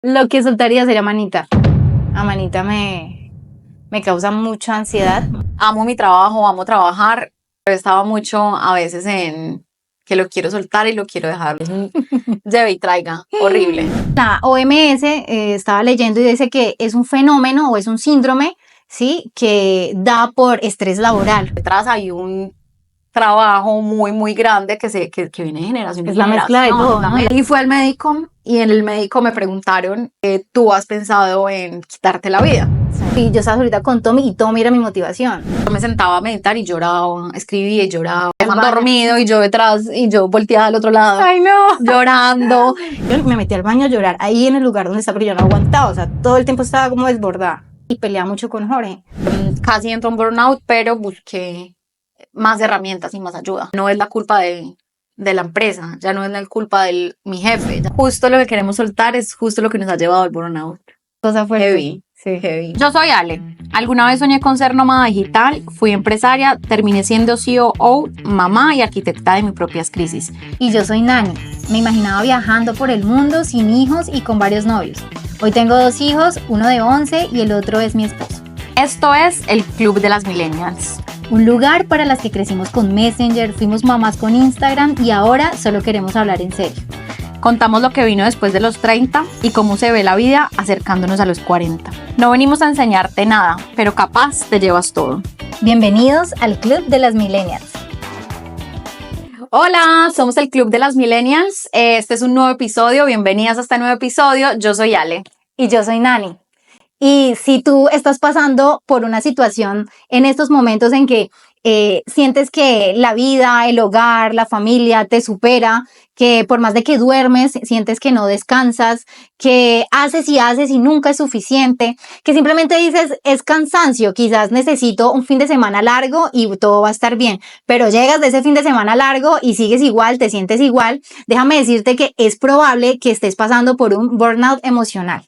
Lo que soltaría sería Manita. A Manita me causa mucha ansiedad. Amo mi trabajo, amo trabajar, pero estaba mucho a veces en que lo quiero soltar y lo quiero dejar. Es un lleve y traiga, horrible. La OMS estaba leyendo y dice que es un fenómeno o es un síndrome, ¿sí? Que da por estrés laboral. Detrás hay un trabajo muy, muy grande que viene de generación en Es la mezcla de generación. todo, ¿no? Y fui al médico y en el médico me preguntaron, ¿tú has pensado en quitarte la vida? Y yo estaba ahorita con Tommy y Tommy era mi motivación. Yo me sentaba a meditar y lloraba, escribía y lloraba. Estaban dormido y yo detrás y yo volteada al otro lado. ¡Ay, no! Llorando. Yo me metí al baño a llorar ahí en el lugar donde estaba, pero yo no aguantaba, o sea, todo el tiempo estaba como desbordada. Y peleaba mucho con Jorge. Casi entro en burnout, pero busqué más herramientas y más ayuda. No es la culpa de la empresa, ya no es la culpa de mi jefe. Justo lo que queremos soltar es justo lo que nos ha llevado al burnout. Cosa fuerte. Heavy. Sí. Heavy. Yo soy Ale. Alguna vez soñé con ser nómada digital, fui empresaria, terminé siendo CEO, mamá y arquitecta de mis propias crisis. Y yo soy Nani. Me imaginaba viajando por el mundo sin hijos y con varios novios. Hoy tengo 2 hijos, uno de 11 y el otro es mi esposo. Esto es el Club de las Millennials. Un lugar para las que crecimos con Messenger, fuimos mamás con Instagram y ahora solo queremos hablar en serio. Contamos lo que vino después de los 30 y cómo se ve la vida acercándonos a los 40. No venimos a enseñarte nada, pero capaz te llevas todo. Bienvenidos al Club de las Millennials. Hola, somos el Club de las Millennials. Este es un nuevo episodio. Bienvenidas a este nuevo episodio. Yo soy Ale. Y yo soy Nani. Y si tú estás pasando por una situación en estos momentos en que sientes que la vida, el hogar, la familia te supera, que por más de que duermes, sientes que no descansas, que haces y nunca es suficiente, que simplemente dices, es cansancio, quizás necesito un fin de semana largo y todo va a estar bien, pero llegas de ese fin de semana largo y sigues igual, te sientes igual, déjame decirte que es probable que estés pasando por un burnout emocional.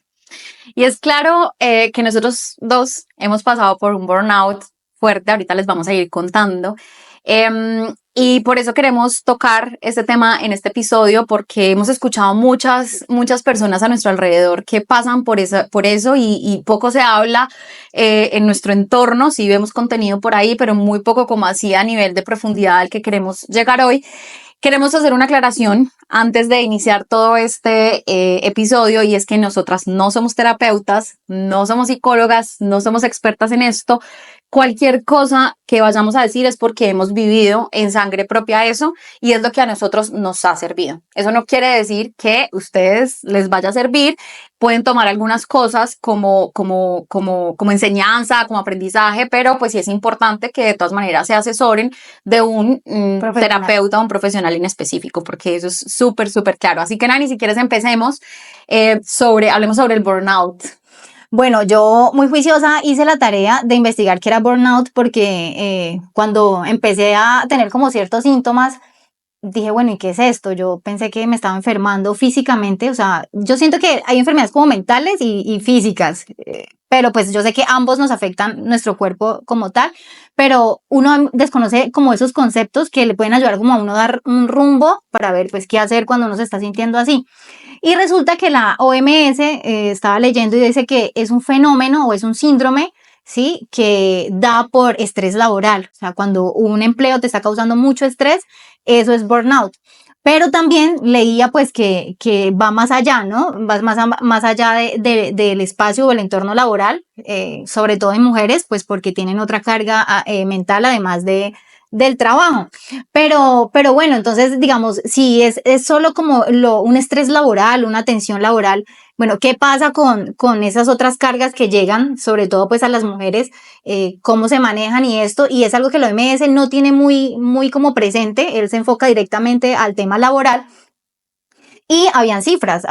Y es claro que nosotros dos hemos pasado por un burnout fuerte, ahorita les vamos a ir contando. Y por eso queremos tocar este tema en este episodio, porque hemos escuchado muchas personas a nuestro alrededor que pasan por eso y poco se habla en nuestro entorno. Sí vemos contenido por ahí, pero muy poco como así a nivel de profundidad al que queremos llegar hoy. Queremos hacer una aclaración antes de iniciar todo este episodio, y es que nosotras no somos terapeutas, no somos psicólogas, no somos expertas en esto. Cualquier cosa que vayamos a decir es porque hemos vivido en sangre propia eso y es lo que a nosotros nos ha servido. Eso no quiere decir que a ustedes les vaya a servir. Pueden tomar algunas cosas como enseñanza, como aprendizaje, pero pues sí es importante que de todas maneras se asesoren de un terapeuta o un profesional en específico, porque eso es súper claro. Así que Nani, si quieres empecemos hablemos sobre el burnout. Bueno, yo muy juiciosa hice la tarea de investigar qué era burnout porque cuando empecé a tener como ciertos síntomas, dije, bueno, ¿y qué es esto? Yo pensé que me estaba enfermando físicamente, o sea, yo siento que hay enfermedades como mentales y físicas, pero pues yo sé que ambos nos afectan nuestro cuerpo como tal, pero uno desconoce como esos conceptos que le pueden ayudar como a uno a dar un rumbo para ver pues qué hacer cuando uno se está sintiendo así. Y resulta que la OMS estaba leyendo y dice que es un fenómeno o es un síndrome, ¿sí? Que da por estrés laboral. O sea, cuando un empleo te está causando mucho estrés, eso es burnout. Pero también leía pues que va más allá, ¿no? Va más allá del espacio o el entorno laboral, sobre todo en mujeres, pues porque tienen otra carga mental además del trabajo. Pero bueno, entonces digamos, si es solo como un estrés laboral, una tensión laboral, bueno, ¿qué pasa con esas otras cargas que llegan, sobre todo pues a las mujeres? ¿Cómo se manejan y esto? Y es algo que la OMS no tiene muy como presente, él se enfoca directamente al tema laboral. Y habían cifras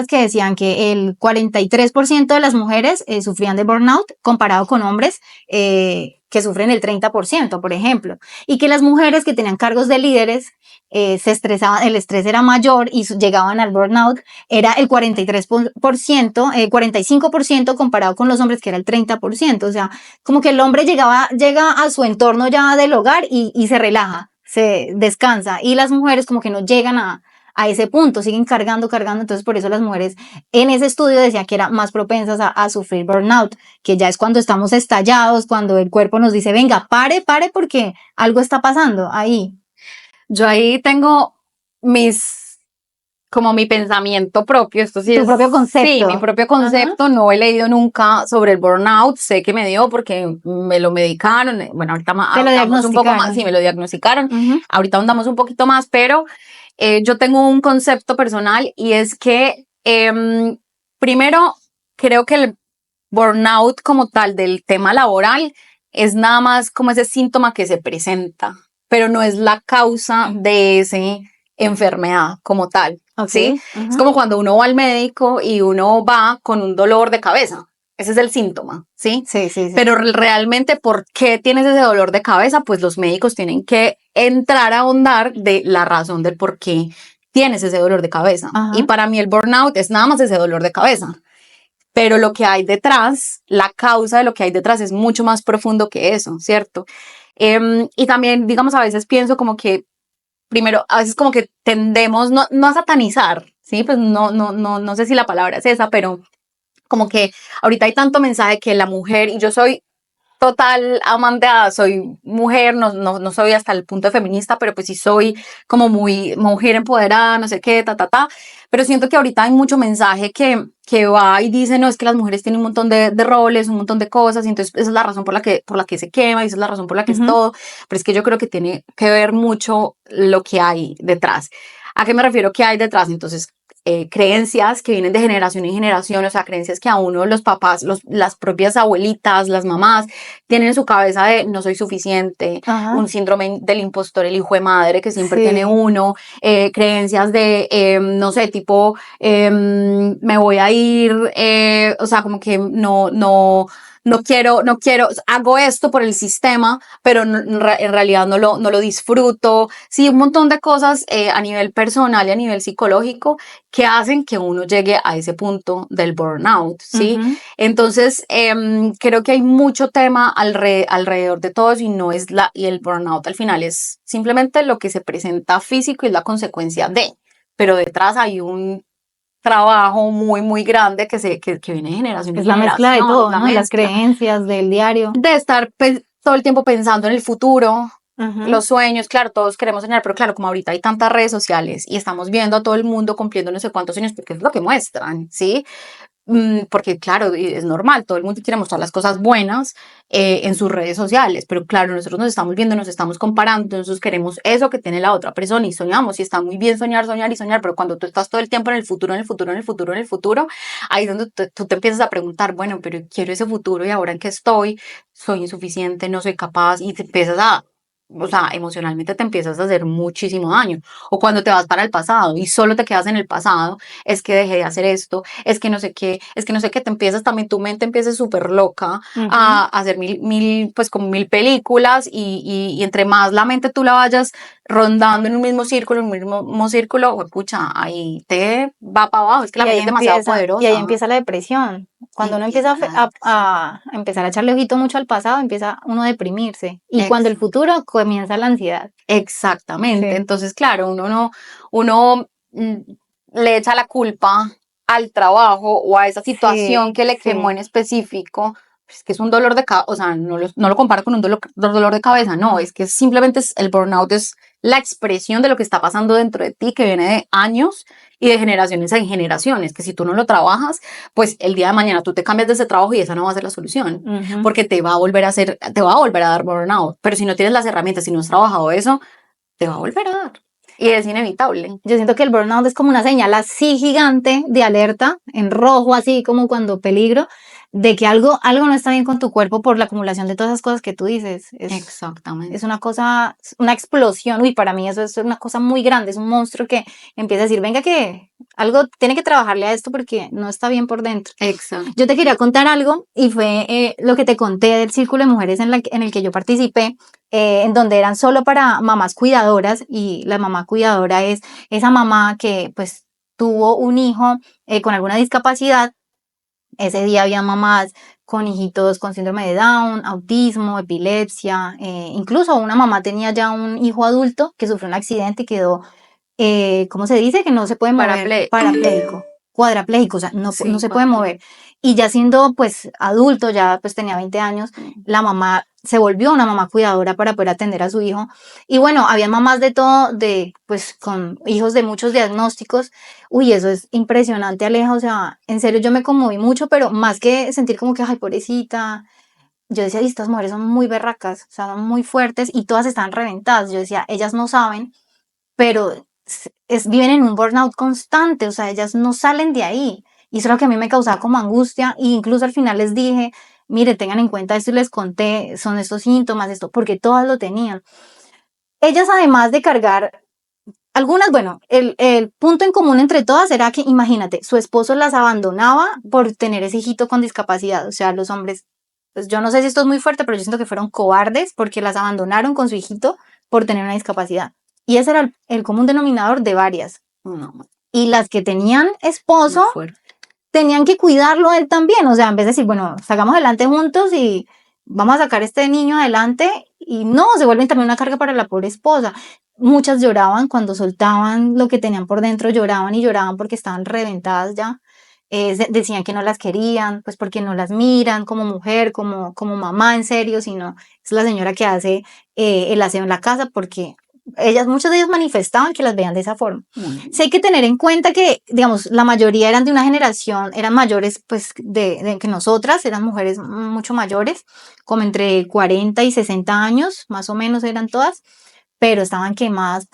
que decían que el 43% de las mujeres sufrían de burnout comparado con hombres que sufren el 30%, por ejemplo. Y que las mujeres que tenían cargos de líderes se estresaban, el estrés era mayor y llegaban al burnout, era el 43%, 45% comparado con los hombres que era el 30%. O sea, como que el hombre llega a su entorno ya del hogar y se relaja, se descansa. Y las mujeres como que no llegan a a ese punto, siguen cargando, entonces por eso las mujeres en ese estudio decían que eran más propensas a sufrir burnout, que ya es cuando estamos estallados, cuando el cuerpo nos dice, venga, pare, porque algo está pasando ahí. Yo ahí tengo como mi pensamiento propio, esto sí Tu es, propio concepto. sí, mi propio concepto. No he leído nunca sobre el burnout, sé que me dio porque me lo medicaron, bueno, ahorita andamos un poco más, sí, me lo diagnosticaron, ahorita andamos un poquito más, pero yo tengo un concepto personal y es que primero creo que el burnout como tal del tema laboral es nada más como ese síntoma que se presenta, pero no es la causa de esa enfermedad como tal. Okay. ¿Sí? Es como cuando uno va al médico y uno va con un dolor de cabeza. Ese es el síntoma, ¿sí? Sí. Pero realmente, ¿por qué tienes ese dolor de cabeza? Pues los médicos tienen que entrar a ahondar de la razón del por qué tienes ese dolor de cabeza. Y para mí el burnout es nada más ese dolor de cabeza. Pero lo que hay detrás, la causa de lo que hay detrás es mucho más profundo que eso, ¿cierto? Y también, digamos, a veces pienso como que primero, a veces como que tendemos no a satanizar, ¿sí? Pues no sé si la palabra es esa, pero como que ahorita hay tanto mensaje que la mujer, y yo soy total amante, soy mujer, no soy hasta el punto de feminista, pero pues sí soy como muy mujer empoderada, no sé qué, pero siento que ahorita hay mucho mensaje que va y dice, no, es que las mujeres tienen un montón de roles, un montón de cosas, y entonces esa es la razón por la que se quema, y esa es la razón por la que es todo, pero es que yo creo que tiene que ver mucho lo que hay detrás. ¿A qué me refiero que hay detrás? Entonces, creencias que vienen de generación en generación, o sea, creencias que a uno los papás, las propias abuelitas, las mamás, tienen en su cabeza de no soy suficiente, un síndrome del impostor, el hijo de madre que siempre tiene uno, creencias de, no sé, tipo, me voy a ir, o sea, como que no quiero, hago esto por el sistema, pero en realidad no lo disfruto. Sí, un montón de cosas a nivel personal y a nivel psicológico que hacen que uno llegue a ese punto del burnout, ¿sí? Entonces, creo que hay mucho tema alrededor de todo eso y el burnout al final es simplemente lo que se presenta físico y es la consecuencia de, pero detrás hay un trabajo muy grande que viene de generación en generación. Es la mezcla de todo, ¿no? Las creencias del diario. De estar todo el tiempo pensando en el futuro, los sueños, claro, todos queremos soñar, pero claro, como ahorita hay tantas redes sociales y estamos viendo a todo el mundo cumpliendo no sé cuántos sueños, porque es lo que muestran, ¿sí? Porque claro, es normal, todo el mundo quiere mostrar las cosas buenas en sus redes sociales, pero claro, nosotros nos estamos viendo, nos estamos comparando, nosotros queremos eso que tiene la otra persona y soñamos, y está muy bien soñar, pero cuando tú estás todo el tiempo en el futuro, ahí es donde tú te empiezas a preguntar, bueno, pero quiero ese futuro y ahora en qué estoy, soy insuficiente, no soy capaz, y te empiezas o sea, emocionalmente te empiezas a hacer muchísimo daño. O cuando te vas para el pasado y solo te quedas en el pasado, es que dejé de hacer esto, es que no sé qué, te empiezas también, tu mente empieza súper loca a hacer pues como mil películas y entre más la mente tú la vayas rondando en un mismo círculo, pucha, ahí te va para abajo, es que la mente es demasiado poderosa. Y ahí empieza la depresión. Cuando uno empieza a empezar a echarle ojito mucho al pasado, empieza uno a deprimirse. Y cuando el futuro comienza la ansiedad. Exactamente. Sí. Entonces, claro, uno le echa la culpa al trabajo o a esa situación que le quemó en específico. Es que es un dolor de cabeza, o sea, no lo comparo con un dolor de cabeza, no, es que simplemente el burnout es la expresión de lo que está pasando dentro de ti, que viene de años y de generaciones en generaciones, que si tú no lo trabajas, pues el día de mañana tú te cambias de ese trabajo y esa no va a ser la solución, porque te va a volver a dar burnout, pero si no tienes las herramientas, si no has trabajado eso, te va a volver a dar. Y es inevitable. Yo siento que el burnout es como una señal así gigante de alerta, en rojo, así como cuando peligro, de que algo no está bien con tu cuerpo por la acumulación de todas esas cosas que tú dices. Exactamente. Es una cosa, una explosión. Uy, para mí eso es una cosa muy grande, es un monstruo que empieza a decir, venga que algo tiene que trabajarle a esto porque no está bien por dentro. Exacto. Yo te quería contar algo y fue lo que te conté del círculo de mujeres en el que yo participé, en donde eran solo para mamás cuidadoras, y la mamá cuidadora es esa mamá que pues tuvo un hijo con alguna discapacidad. Ese día había mamás con hijitos con síndrome de Down, autismo, epilepsia, incluso una mamá tenía ya un hijo adulto que sufrió un accidente y quedó ¿cómo se dice? Que no se puede mover, parapléjico, cuadrapléjico, o sea, no, Sí, no se puede mover. Y ya siendo pues adulto, ya pues tenía 20 años, la mamá se volvió una mamá cuidadora para poder atender a su hijo. Y bueno, había mamás de todo, pues con hijos de muchos diagnósticos. Uy, eso es impresionante, Aleja, o sea, en serio yo me conmoví mucho, pero más que sentir como que, ay, pobrecita, yo decía, "Y estas mujeres son muy berracas, o sea, son muy fuertes y todas están reventadas". Yo decía, ellas no saben, pero viven en un burnout constante, o sea, ellas no salen de ahí. Y eso es lo que a mí me causaba como angustia, e incluso al final les dije, mire, tengan en cuenta esto y les conté, son estos síntomas, esto, porque todas lo tenían. Ellas, además de cargar, algunas, bueno, el punto en común entre todas era que, imagínate, su esposo las abandonaba por tener ese hijito con discapacidad, o sea, los hombres, pues yo no sé si esto es muy fuerte, pero yo siento que fueron cobardes porque las abandonaron con su hijito por tener una discapacidad. Y ese era el común denominador de varias. No, Y las que tenían esposo, tenían que cuidarlo él también, o sea, en vez de decir, bueno, sacamos adelante juntos y vamos a sacar a este niño adelante, y no, se vuelven también una carga para la pobre esposa. Muchas lloraban cuando soltaban lo que tenían por dentro, lloraban y lloraban porque estaban reventadas ya. Decían que no las querían, pues porque no las miran como mujer, como mamá en serio, sino es la señora que hace el aseo en la casa, porque muchas de ellas manifestaban que las veían de esa forma. Sí hay que tener en cuenta que, digamos, la mayoría eran de una generación, eran mayores pues de que nosotras, eran mujeres mucho mayores, como entre 40 y 60 años, más o menos eran todas, pero estaban quemadas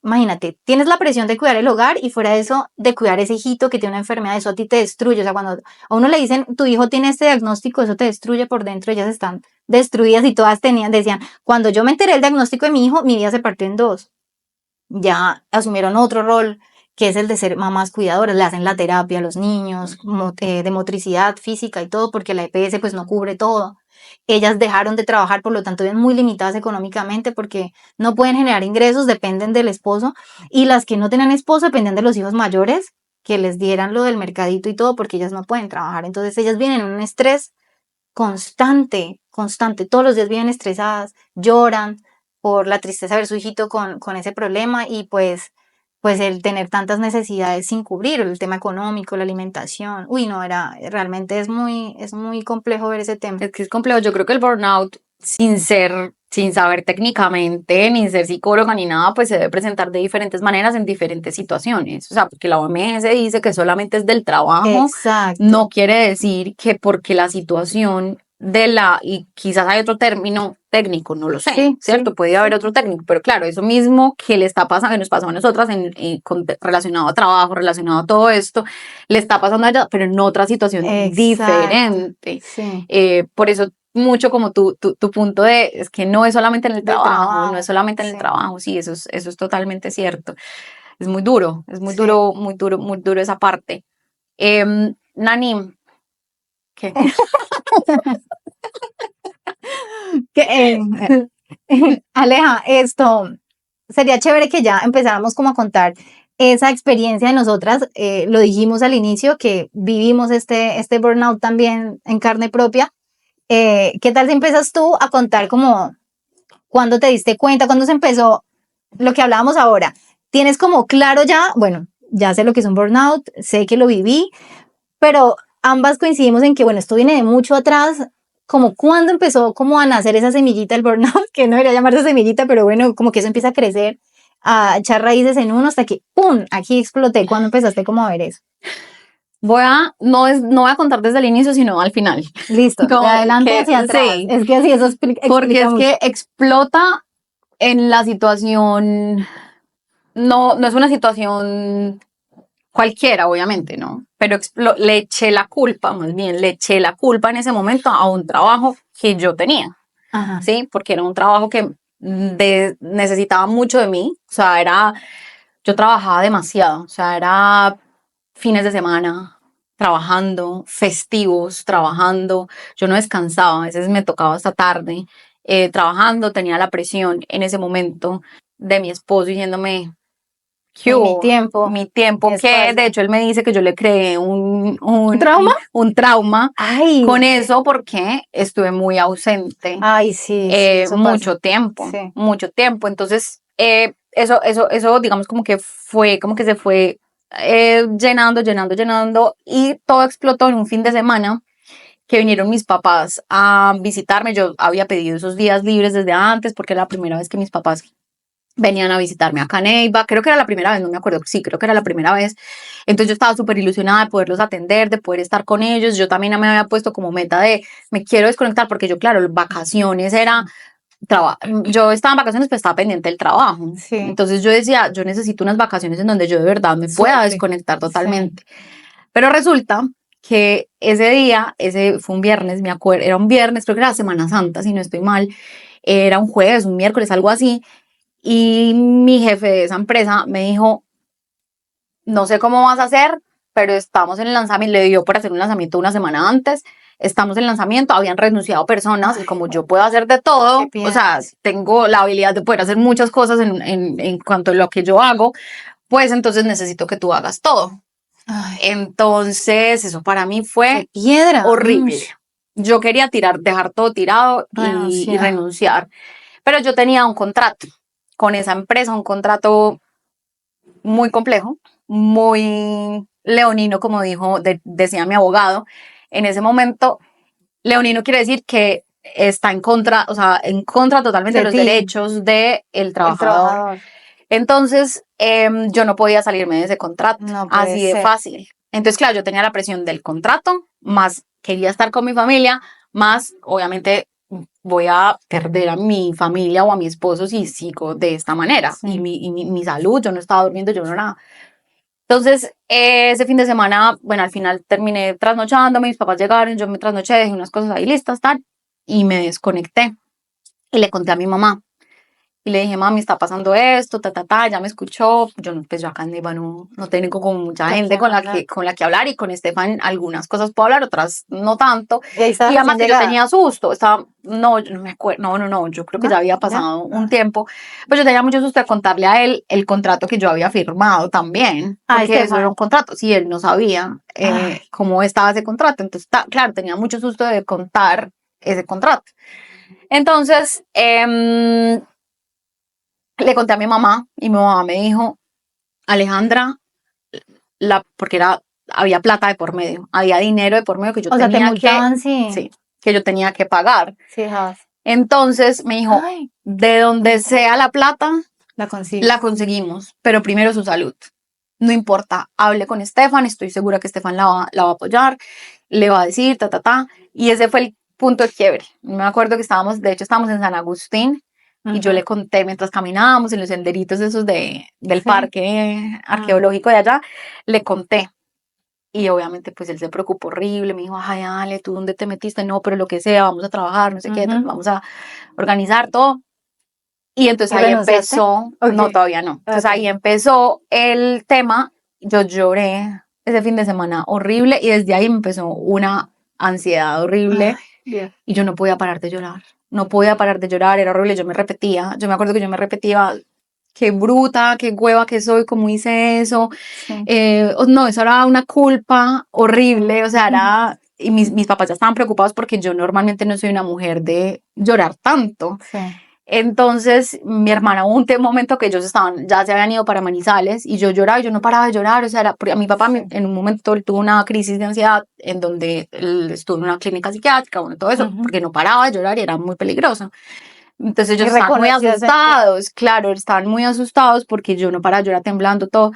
imagínate, tienes la presión de cuidar el hogar y fuera de eso, de cuidar ese hijito que tiene una enfermedad, eso a ti te destruye. O sea, cuando a uno le dicen, tu hijo tiene este diagnóstico, eso te destruye por dentro, ellas están destruidas y todas decían, cuando yo me enteré del diagnóstico de mi hijo, mi vida se partió en dos. Ya asumieron otro rol, que es el de ser mamás cuidadoras, le hacen la terapia a los niños, de motricidad física y todo, porque la EPS pues no cubre todo. Ellas dejaron de trabajar, por lo tanto, viven muy limitadas económicamente porque no pueden generar ingresos, dependen del esposo, y las que no tenían esposo dependen de los hijos mayores, que les dieran lo del mercadito y todo, porque ellas no pueden trabajar. Entonces ellas vienen en un estrés constante, constante, todos los días viven estresadas, lloran por la tristeza de ver su hijito con ese problema, y pues el tener tantas necesidades sin cubrir, el tema económico, la alimentación. Uy, no, realmente es muy complejo ver ese tema. Es que es complejo. Yo creo que el burnout, sin saber técnicamente, ni ser psicóloga ni nada, pues se debe presentar de diferentes maneras en diferentes situaciones. O sea, porque la OMS dice que solamente es del trabajo. Exacto. No quiere decir que porque la situación y quizás hay otro término técnico, no lo sé, Sí, ¿cierto? sí, Puede haber otro técnico, pero claro, eso mismo que le está pasando, que nos pasó a nosotras relacionado a trabajo, relacionado a todo esto, le está pasando a ella, pero en otra situación diferente. Sí. Por eso mucho como tu punto es que no es solamente en el trabajo, no es solamente en el trabajo, sí, eso es totalmente cierto. Es muy duro, duro, muy duro, muy duro esa parte. Nani, ¿qué? Aleja, esto sería chévere que ya empezáramos como a contar esa experiencia de nosotras. Lo dijimos al inicio que vivimos este burnout también en carne propia. ¿Qué tal si empiezas tú a contar como cuándo te diste cuenta, cuándo se empezó lo que hablábamos ahora? ¿Tienes como claro ya? Bueno, ya sé lo que es un burnout, sé que lo viví, pero ambas coincidimos en que, bueno, esto viene de mucho atrás, como cuando empezó como a nacer esa semillita del burnout, que no debería llamarse semillita, pero bueno, como que eso empieza a crecer, a echar raíces en uno hasta que, ¡pum!, aquí exploté. ¿Cuándo empezaste como a ver eso? No voy a contar desde el inicio, sino al final. Listo, de adelante hacia atrás. Sí, es que así eso explica porque es mucho. que explota en la situación, no es una situación cualquiera, obviamente, ¿no? Pero le eché la culpa, más bien, le eché la culpa en ese momento a un trabajo que yo tenía, Ajá. ¿sí? Porque era un trabajo que necesitaba mucho de mí, o sea, yo trabajaba demasiado, o sea, era fines de semana trabajando, festivos trabajando, yo no descansaba, a veces me tocaba hasta tarde trabajando, tenía la presión en ese momento de mi esposo diciéndome, mi tiempo, que de hecho él me dice que yo le creé un ¿Trauma? Un trauma. Ay. Con eso porque estuve muy ausente. Ay, sí, sí, eso mucho pasa. tiempo, Sí. mucho tiempo. Entonces, eso, digamos, como que se fue llenando, y todo explotó en un fin de semana que vinieron mis papás a visitarme. Yo había pedido esos días libres desde antes porque era la primera vez que mis papás venían a visitarme a Caneiva. Creo que era la primera vez, no me acuerdo. Sí, creo que era la primera vez. Entonces yo estaba súper ilusionada de poderlos atender, de poder estar con ellos. Yo también me había puesto como meta de me quiero desconectar porque yo, claro, vacaciones era yo estaba en vacaciones, pero estaba pendiente del trabajo. Sí. Entonces yo decía, yo necesito unas vacaciones en donde yo de verdad me pueda desconectar totalmente. Sí. Pero resulta que ese fue un viernes, me acuerdo, era un viernes, creo que era Semana Santa, si no estoy mal, era un jueves, un miércoles, algo así, y mi jefe de esa empresa me dijo, no sé cómo vas a hacer, pero estamos en el lanzamiento, le dio por hacer un lanzamiento una semana antes, estamos en el lanzamiento, habían renunciado personas, y como yo puedo hacer de todo, o sea, tengo la habilidad de poder hacer muchas cosas en cuanto a lo que yo hago, pues entonces necesito que tú hagas todo. Ay. Entonces, eso para mí fue horrible. Yo quería dejar todo tirado y renunciar. Pero yo tenía un contrato con esa empresa, un contrato muy complejo, muy leonino, como decía mi abogado. En ese momento, leonino quiere decir que está en contra, o sea, en contra totalmente de los derechos del trabajador. Entonces, yo no podía salirme de ese contrato, así de fácil. Entonces, claro, yo tenía la presión del contrato, más quería estar con mi familia, más, obviamente, voy a perder a mi familia o a mi esposo si sigo de esta manera. Sí. Y mi salud, yo no estaba durmiendo, yo no nada. Entonces, ese fin de semana, bueno, al final terminé trasnochándome, mis papás llegaron, yo me trasnoché, dejé unas cosas ahí listas, tal, y me desconecté. Y le conté a mi mamá. Y le dije, mami, está pasando esto, ya me escuchó. Pues yo acá en Neiva no tengo como mucha gente con la que hablar, y con Estefan algunas cosas puedo hablar, otras no tanto. Y además que yo tenía susto, no me acuerdo, no, yo creo que ya había pasado un tiempo, pues yo tenía mucho susto de contarle a él el contrato que yo había firmado también, porque eso era un contrato, sí, él no sabía cómo estaba ese contrato, entonces, claro, tenía mucho susto de contar ese contrato. Entonces, le conté a mi mamá y mi mamá me dijo, Alejandra, porque había plata de por medio, había dinero de por medio que yo que yo tenía que pagar. Sí, entonces me dijo, de donde sea la plata, la conseguimos, pero primero su salud. No importa, hable con Estefan, estoy segura que Estefan la va a apoyar, le va a decir, y ese fue el punto de quiebre. Me acuerdo que estábamos en San Agustín, y yo le conté mientras caminábamos en los senderitos esos del parque arqueológico de allá, le conté. Y obviamente pues él se preocupó horrible, me dijo, ay Ale, ¿tú dónde te metiste? No, pero lo que sea, vamos a trabajar, no sé qué, vamos a organizar todo. Y entonces ahí empezó, no, todavía no. Entonces ahí empezó el tema, yo lloré ese fin de semana horrible, y desde ahí me empezó una ansiedad horrible, y yo no podía parar de llorar. No podía parar de llorar, era horrible, yo me acuerdo que yo me repetía, qué bruta, qué hueva que soy, cómo hice eso, no, eso era una culpa horrible, o sea, y mis papás ya estaban preocupados porque yo normalmente no soy una mujer de llorar tanto. Sí. Entonces, mi hermana, hubo un momento que ellos ya se habían ido para Manizales, y yo lloraba, y yo no paraba de llorar, o sea, a mi papá en un momento él tuvo una crisis de ansiedad en donde él estuvo en una clínica psiquiátrica, bueno, todo eso, porque no paraba de llorar y era muy peligroso. Entonces ellos estaban muy asustados, claro, estaban muy asustados porque yo no paraba de llorar, temblando, todo.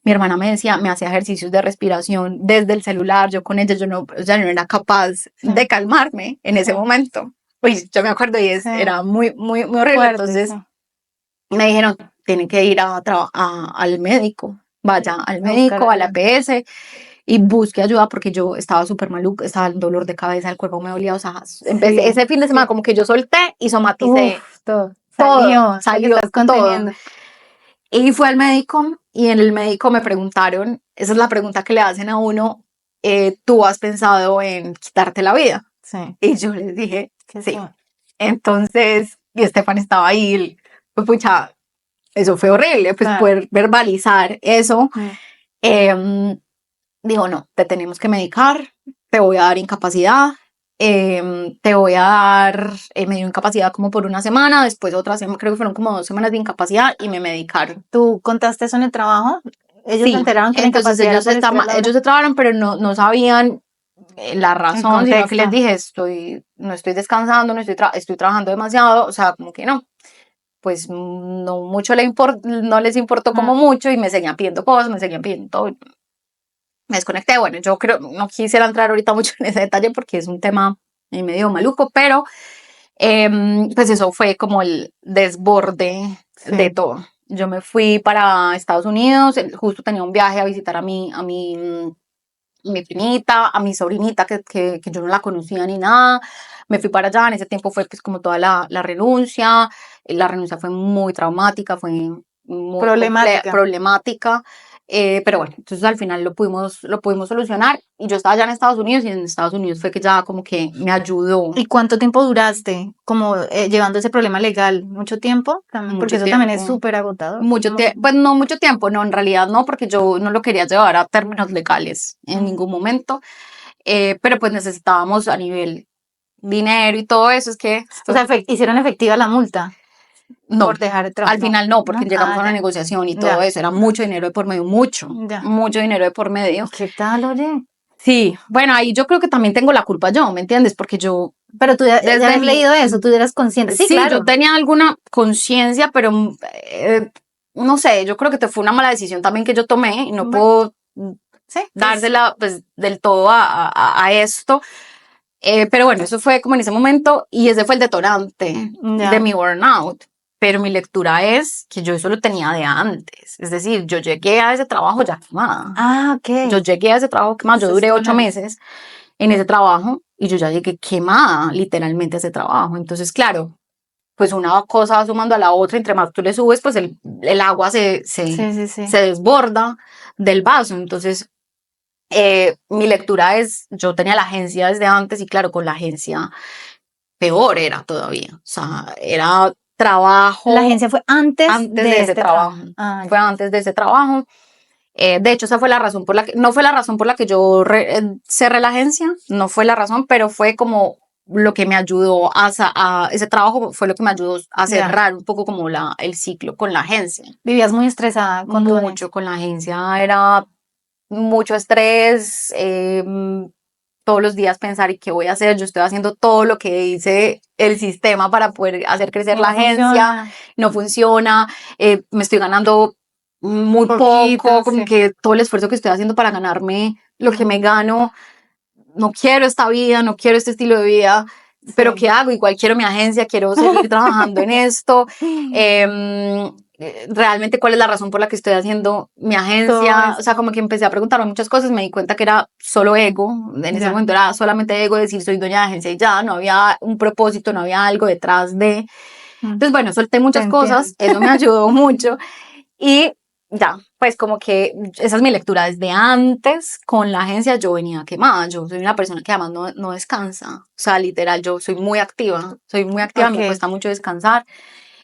Mi hermana me hacía ejercicios de respiración desde el celular, yo con ella, yo no era capaz de calmarme en ese momento. Pues yo me acuerdo, y era muy, muy, muy horrible. Fuerte, entonces me dijeron, tienen que ir al médico, vaya al médico, a la EPS, y busque ayuda, porque yo estaba súper maluca, estaba el dolor de cabeza, el cuerpo me dolía, o sea, empecé ese fin de semana como que yo solté y somaticé. Todo salió todo. Y fue al médico, y en el médico me preguntaron, esa es la pregunta que le hacen a uno, ¿tú has pensado en quitarte la vida? Sí. Y yo les dije, sí. Entonces, y Estefan estaba ahí, pues pucha, eso fue horrible, pues poder verbalizar eso. Dijo, no, te tenemos que medicar, te voy a dar incapacidad, te voy a dar, me dio incapacidad como por una semana, después otra semana, creo que fueron como 2 semanas de incapacidad y me medicaron. ¿Tú contaste eso en el trabajo? Ellos Sí, se enteraron que la entonces incapacidad era por estrés laboral. ellos se trabaron, pero no sabían la El razón, sino que les contexto. dije, no estoy descansando, no estoy trabajando demasiado, o sea, como que no. Pues no mucho no les importó como mucho y me seguían pidiendo cosas, me seguían pidiendo todo. Me desconecté. Bueno, yo creo, no quisiera entrar ahorita mucho en ese detalle porque es un tema medio maluco, pero pues eso fue como el desborde de Sí. todo. Yo me fui para Estados Unidos, justo tenía un viaje a visitar mi primita, a mi sobrinita, que yo no la conocía ni nada. Me fui para allá, en ese tiempo fue pues como toda la renuncia. La renuncia fue muy traumática, fue muy Problemática. problemática. Pero bueno, entonces al final lo pudimos solucionar y yo estaba allá en Estados Unidos y en Estados Unidos fue que ya como que me ayudó. ¿Y cuánto tiempo duraste como llevando ese problema legal? ¿Mucho tiempo? También, porque Mucho eso también es tiempo. súper agotador. Mucho tiempo, pues no mucho tiempo, no, en realidad no, porque yo no lo quería llevar a términos legales en ningún momento, pero pues necesitábamos a nivel dinero y todo eso, es que O sea, hicieron efectiva la multa no, por dejar de al trabajar. final no, porque ¿No? llegamos a una Ya. negociación y todo Ya. eso, era mucho dinero de por medio, mucho, Ya. mucho dinero de por medio. ¿Qué tal, oye? Sí, bueno, ahí yo creo que también tengo la culpa yo, ¿me entiendes? Porque yo Pero tú ya desde habías mi, leído eso, tú eras consciente. Sí, sí, yo claro. tenía alguna conciencia, pero no sé, yo creo que fue una mala decisión también que yo tomé y no Bueno, puedo sí, pues, dársela pues del todo a esto. Pero bueno, eso fue como en ese momento y ese fue el detonante de ya. mi burnout. Pero mi lectura es que yo eso lo tenía de antes. Es decir, yo llegué a ese trabajo ya quemada. Ah, Yo ok. llegué a ese trabajo quemada. Yo Eso es duré todo 8 meses en ese trabajo y yo ya llegué quemada literalmente a ese trabajo. Entonces, claro, pues una cosa va sumando a la otra. Entre más tú le subes, pues el agua Sí, sí, sí. se desborda del vaso. Entonces, mi lectura es, yo tenía la agencia desde antes y claro, con la agencia peor era todavía. O sea, era La trabajo agencia fue antes antes de de ese este trabajo. trabajo. Ah, Fue antes de ese trabajo. De hecho, esa fue la razón por la que, no fue la razón por la que yo cerré la agencia, no fue la razón, pero fue como lo que me ayudó ese trabajo fue lo que me ayudó a ya. cerrar un poco como el ciclo con la agencia. Vivías muy estresada con tu agencia. Mucho con la agencia, era mucho estrés, todos los días pensar y qué voy a hacer, yo estoy haciendo todo lo que dice el sistema para poder hacer crecer Y la no agencia, funciona. no funciona, me estoy ganando muy Poquito, poco, sí. como que todo el esfuerzo que estoy haciendo para ganarme lo que me gano, no quiero esta vida, no quiero este estilo de vida, pero Sí. ¿qué hago? Igual quiero mi agencia, quiero seguir trabajando en esto. Realmente cuál es la razón por la que estoy haciendo mi Todo agencia, o sea, esto. como que empecé a preguntarme muchas cosas, me di cuenta que era solo ego, en ese Ya. momento era solamente ego decir soy dueña de agencia y ya, no había un propósito, no había algo detrás de. Entonces, bueno, solté Te muchas entiendo. cosas, eso me ayudó mucho y ya, pues como que esa es mi lectura. Desde antes con la agencia yo venía quemada. Yo soy una persona que además no descansa. O sea, literal, yo soy muy activa, me Ok. cuesta mucho descansar.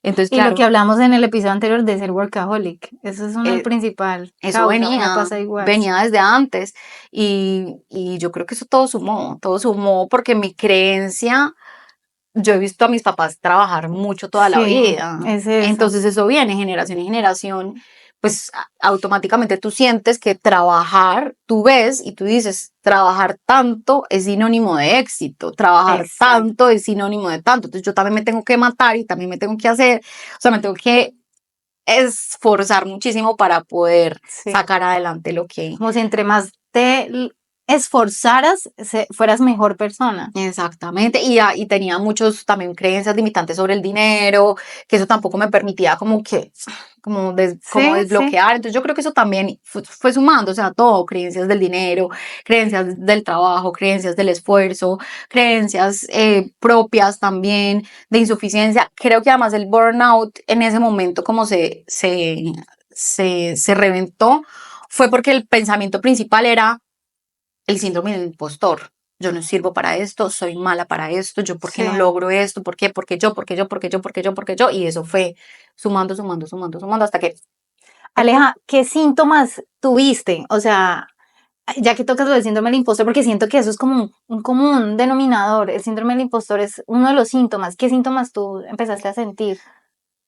Entonces, Y lo que claro, hablamos en el episodio anterior de ser workaholic, eso es una eh, principal eso causa, a mí me pasa igual. venía desde antes. Y yo creo que eso todo sumó porque mi creencia, yo he visto a mis papás trabajar mucho toda la Sí, vida. es eso. Entonces eso viene generación en generación, pues automáticamente tú sientes que trabajar, tú ves y tú dices, trabajar tanto es sinónimo de éxito, trabajar Exacto. tanto es sinónimo de tanto. Entonces yo también me tengo que matar y también me tengo que hacer, o sea, me tengo que esforzar muchísimo para poder Sí. sacar adelante lo que. Como si entre más te esforzaras, fueras mejor persona. Exactamente, y tenía muchos también creencias limitantes sobre el dinero, que eso tampoco me permitía como Sí, sí. desbloquear, entonces yo creo que eso también fue sumando, o sea, todo, creencias del dinero, creencias del trabajo, creencias del esfuerzo, creencias propias también de insuficiencia, creo que además el burnout en ese momento como se reventó, fue porque el pensamiento principal era el síndrome del impostor. Yo no sirvo para esto, soy mala para esto, yo por qué Sí. no logro esto, por qué, porque yo, porque yo, porque yo, porque yo, porque yo, y eso fue sumando, sumando, sumando, sumando hasta que Aleja, ¿qué síntomas tuviste? O sea, ya que tocas lo del síndrome del impostor, porque siento que eso es como un común denominador. El síndrome del impostor es uno de los síntomas. ¿Qué síntomas tú empezaste a sentir?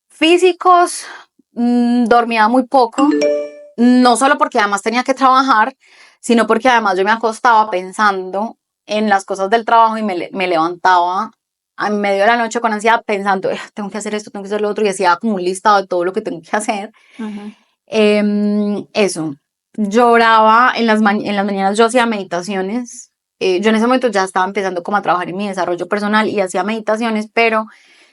Físicos, dormía muy poco, no solo porque además tenía que trabajar, sino porque además yo me acostaba pensando en las cosas del trabajo y me levantaba en medio de la noche con ansiedad pensando, tengo que hacer esto, tengo que hacer lo otro", y hacía como un listado de todo lo que tengo que hacer. Eso, lloraba en las mañanas, yo hacía meditaciones. Yo en ese momento ya estaba empezando como a trabajar en mi desarrollo personal y hacía meditaciones, pero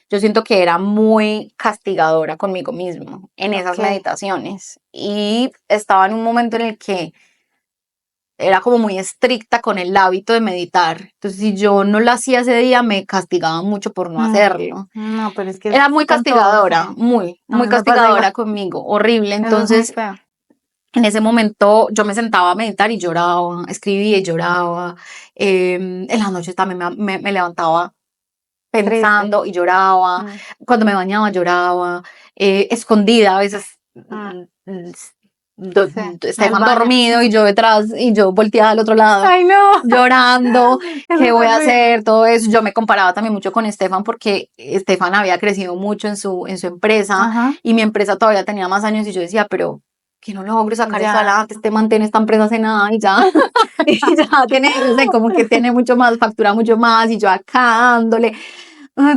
yo siento que era muy castigadora conmigo mismo en esas Ok. meditaciones, y estaba en un momento en el que era como muy estricta con el hábito de meditar. Entonces, si yo no lo hacía ese día, me castigaba mucho por no hacerlo. No, pero es que Era muy con todo, sí. castigadora, muy, A muy mí me pasa castigadora igual. conmigo, horrible. Eso es muy Entonces, feo. en ese momento yo me sentaba a meditar y lloraba, escribía y lloraba. En las noches también me levantaba Triste. pensando y lloraba. Cuando me bañaba lloraba. Escondida a veces. Sí, en el Estefan baño. dormido y yo detrás y yo volteada al otro lado Ay, no. llorando, Eso ¿qué es voy a horrible. hacer? Todo eso. Yo me comparaba también mucho con Estefan porque Estefan había crecido mucho en su empresa Ajá. y mi empresa todavía tenía más años y yo decía, pero que no logro sacar esto Ya. adelante, este mantiene esta empresa hace nada y ya, y ya tiene, no sé, como que tiene mucho más, factura mucho más y yo acá dándole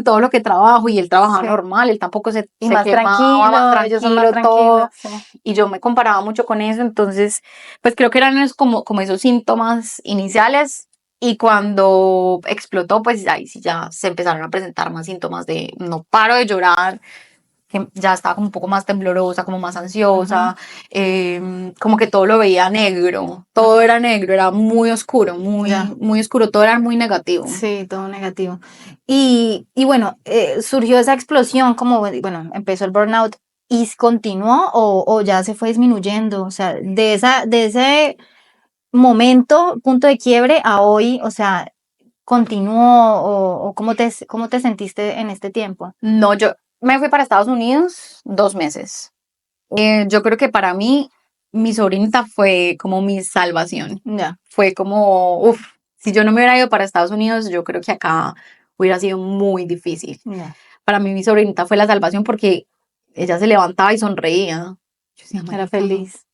todo lo que trabajo, y él trabajaba Sí. normal, él tampoco Y se más quemaba, más tranquilo, ellos son más tranquilo, tranquilos. todo, Sí. y yo me comparaba mucho con eso. Entonces pues creo que eran como esos síntomas iniciales, y cuando explotó pues ahí sí ya se empezaron a presentar más síntomas de no paro de llorar, que ya estaba como un poco más temblorosa, como más ansiosa, como que todo lo veía negro, todo era negro, era muy oscuro, Ya. muy oscuro, todo era muy negativo. Sí, todo negativo. Y bueno, surgió esa explosión, como, bueno, empezó el burnout y continuó o ya se fue disminuyendo. O sea, de ese momento, punto de quiebre a hoy, o sea, continuó o cómo te sentiste en este tiempo. No, yo me fui para Estados Unidos 2 meses. Yo creo que para mí, mi sobrinita fue como mi salvación. Ya, Fue como, uff, si yo no me hubiera ido para Estados Unidos, yo creo que acá hubiera sido muy difícil. ya. Para mí, mi sobrinita fue la salvación porque ella se levantaba y sonreía. Yo decía, Era marica, feliz.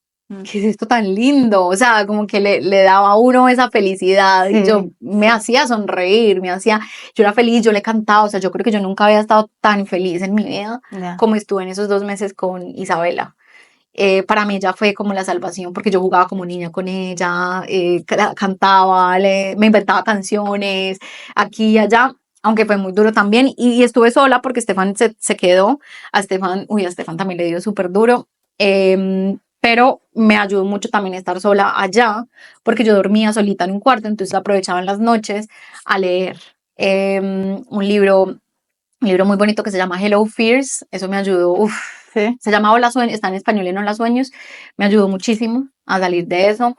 ¿qué es esto tan lindo? O sea, como que le daba a uno esa felicidad y yo Sí, me hacía sonreír, yo era feliz, yo le cantaba. O sea, yo creo que yo nunca había estado tan feliz en mi vida ya. como estuve en esos 2 meses con Isabela. Para mí ella fue como la salvación porque yo jugaba como niña con ella, cantaba, me inventaba canciones aquí y allá, aunque fue muy duro también. Y estuve sola porque Estefan se quedó. A Estefan también le dio súper duro. Pero me ayudó mucho también estar sola allá porque yo dormía solita en un cuarto, entonces aprovechaba en las noches a leer un libro muy bonito que se llama Hello Fears. Eso me ayudó, uf, Sí. se llama Hola Sueños, está en español y no Hola Sueños. Me ayudó muchísimo a salir de eso.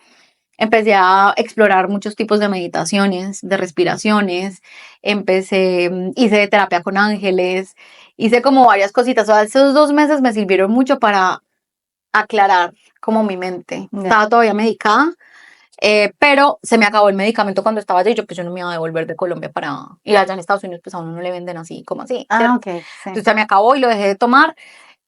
Empecé a explorar muchos tipos de meditaciones, de respiraciones. Hice terapia con ángeles, hice como varias cositas. O sea, esos 2 meses me sirvieron mucho para aclarar como mi mente. Ya. Estaba todavía medicada, pero se me acabó el medicamento cuando estaba allá y yo no me iba a devolver de Colombia para ir allá en Estados Unidos, pues a uno no le venden así como así, Ah, ¿cierto? ok, sí. Entonces se me acabó y lo dejé de tomar.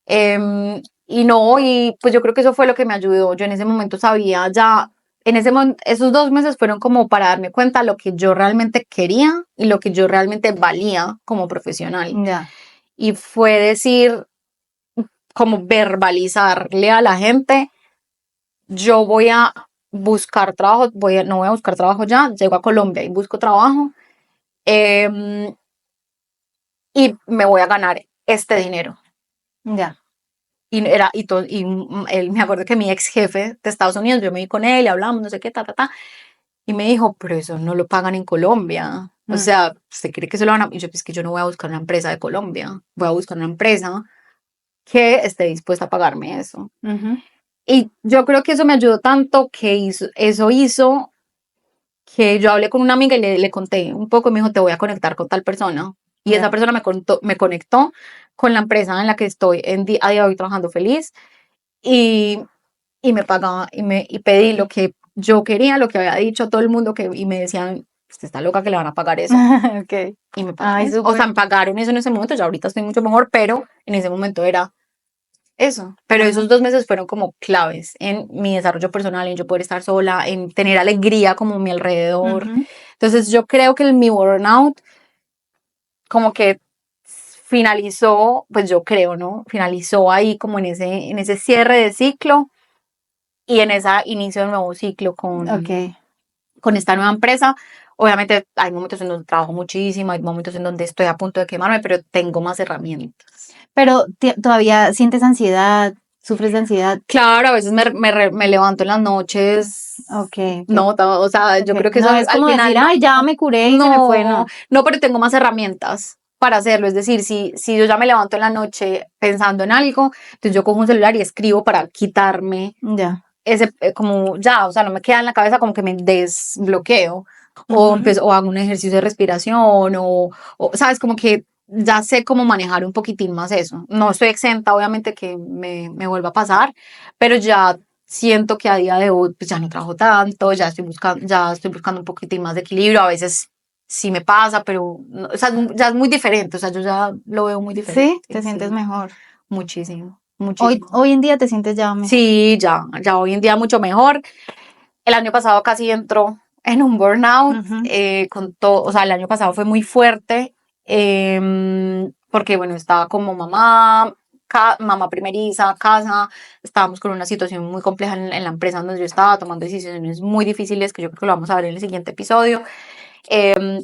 Y no, y pues yo creo que eso fue lo que me ayudó. Yo en ese momento sabía ya, esos 2 meses fueron como para darme cuenta de lo que yo realmente quería y lo que yo realmente valía como profesional. Ya. Y fue decir, como verbalizarle a la gente, yo voy a buscar trabajo, no voy a buscar trabajo ya, llego a Colombia y busco trabajo, em, y me voy a ganar este dinero. Ya. Él, me acuerdo que mi ex jefe de Estados Unidos, yo me vi con él y hablamos, no sé qué, y me dijo, pero eso no lo pagan en Colombia. O sea, ¿usted cree que se lo van a...? Y yo, pues que yo no voy a buscar una empresa de Colombia, voy a buscar una empresa que esté dispuesta a pagarme eso. Y yo creo que eso me ayudó tanto que eso hizo que yo hablé con una amiga y le conté un poco y me dijo, te voy a conectar con tal persona. Y esa persona me conectó con la empresa en la que estoy a día de hoy trabajando feliz, y me pagaba y pedí lo que yo quería lo que había dicho a todo el mundo y me decían, usted está loca que le van a pagar eso. Ok. Y me pagaron Ay, eso. O súper. sea, me pagaron eso en ese momento, ya ahorita estoy mucho mejor, pero en ese momento era eso. Pero Ajá. esos 2 meses fueron como claves en mi desarrollo personal, en yo poder estar sola, en tener alegría como a mi alrededor. Ujú. Entonces yo creo que mi burnout como que finalizó, pues yo creo, ¿no? Finalizó ahí como en ese cierre de ciclo y en ese inicio de un nuevo ciclo Ok. con esta nueva empresa. Obviamente hay momentos en donde trabajo muchísimo, hay momentos en donde estoy a punto de quemarme, pero tengo más herramientas. Pero todavía sientes ansiedad, sufres de ansiedad. Claro, a veces me levanto en las noches, Ok, ok, no, o sea, yo ok. creo que eso No es al como decir, final, ay, ya me curé y se me fue, no, no. no, pero tengo más herramientas para hacerlo. Es decir, si yo ya me levanto en la noche pensando en algo, entonces yo cojo un celular y escribo para quitarme Ya. ese, como ya, o sea, no me queda en la cabeza como que me desbloqueo o, Ujú. o hago un ejercicio de respiración sabes, como que ya sé cómo manejar un poquitín más eso. No estoy exenta, obviamente, que me vuelva a pasar, pero ya siento que a día de hoy pues ya no trabajo tanto, ya estoy buscando un poquitín más de equilibrio, a veces sí me pasa, pero o sea, ya es muy diferente, o sea, yo ya lo veo muy diferente, Sí, te sientes sí, mejor. muchísimo, Hoy, muchísimo. hoy en día te sientes ya mejor. Sí, ya hoy en día mucho mejor. El año pasado casi entró en un burnout, Ujú. con todo, o sea, el año pasado fue muy fuerte, porque bueno, estaba como mamá, mamá primeriza, casa, estábamos con una situación muy compleja en la empresa donde yo estaba tomando decisiones muy difíciles, que yo creo que lo vamos a ver en el siguiente episodio.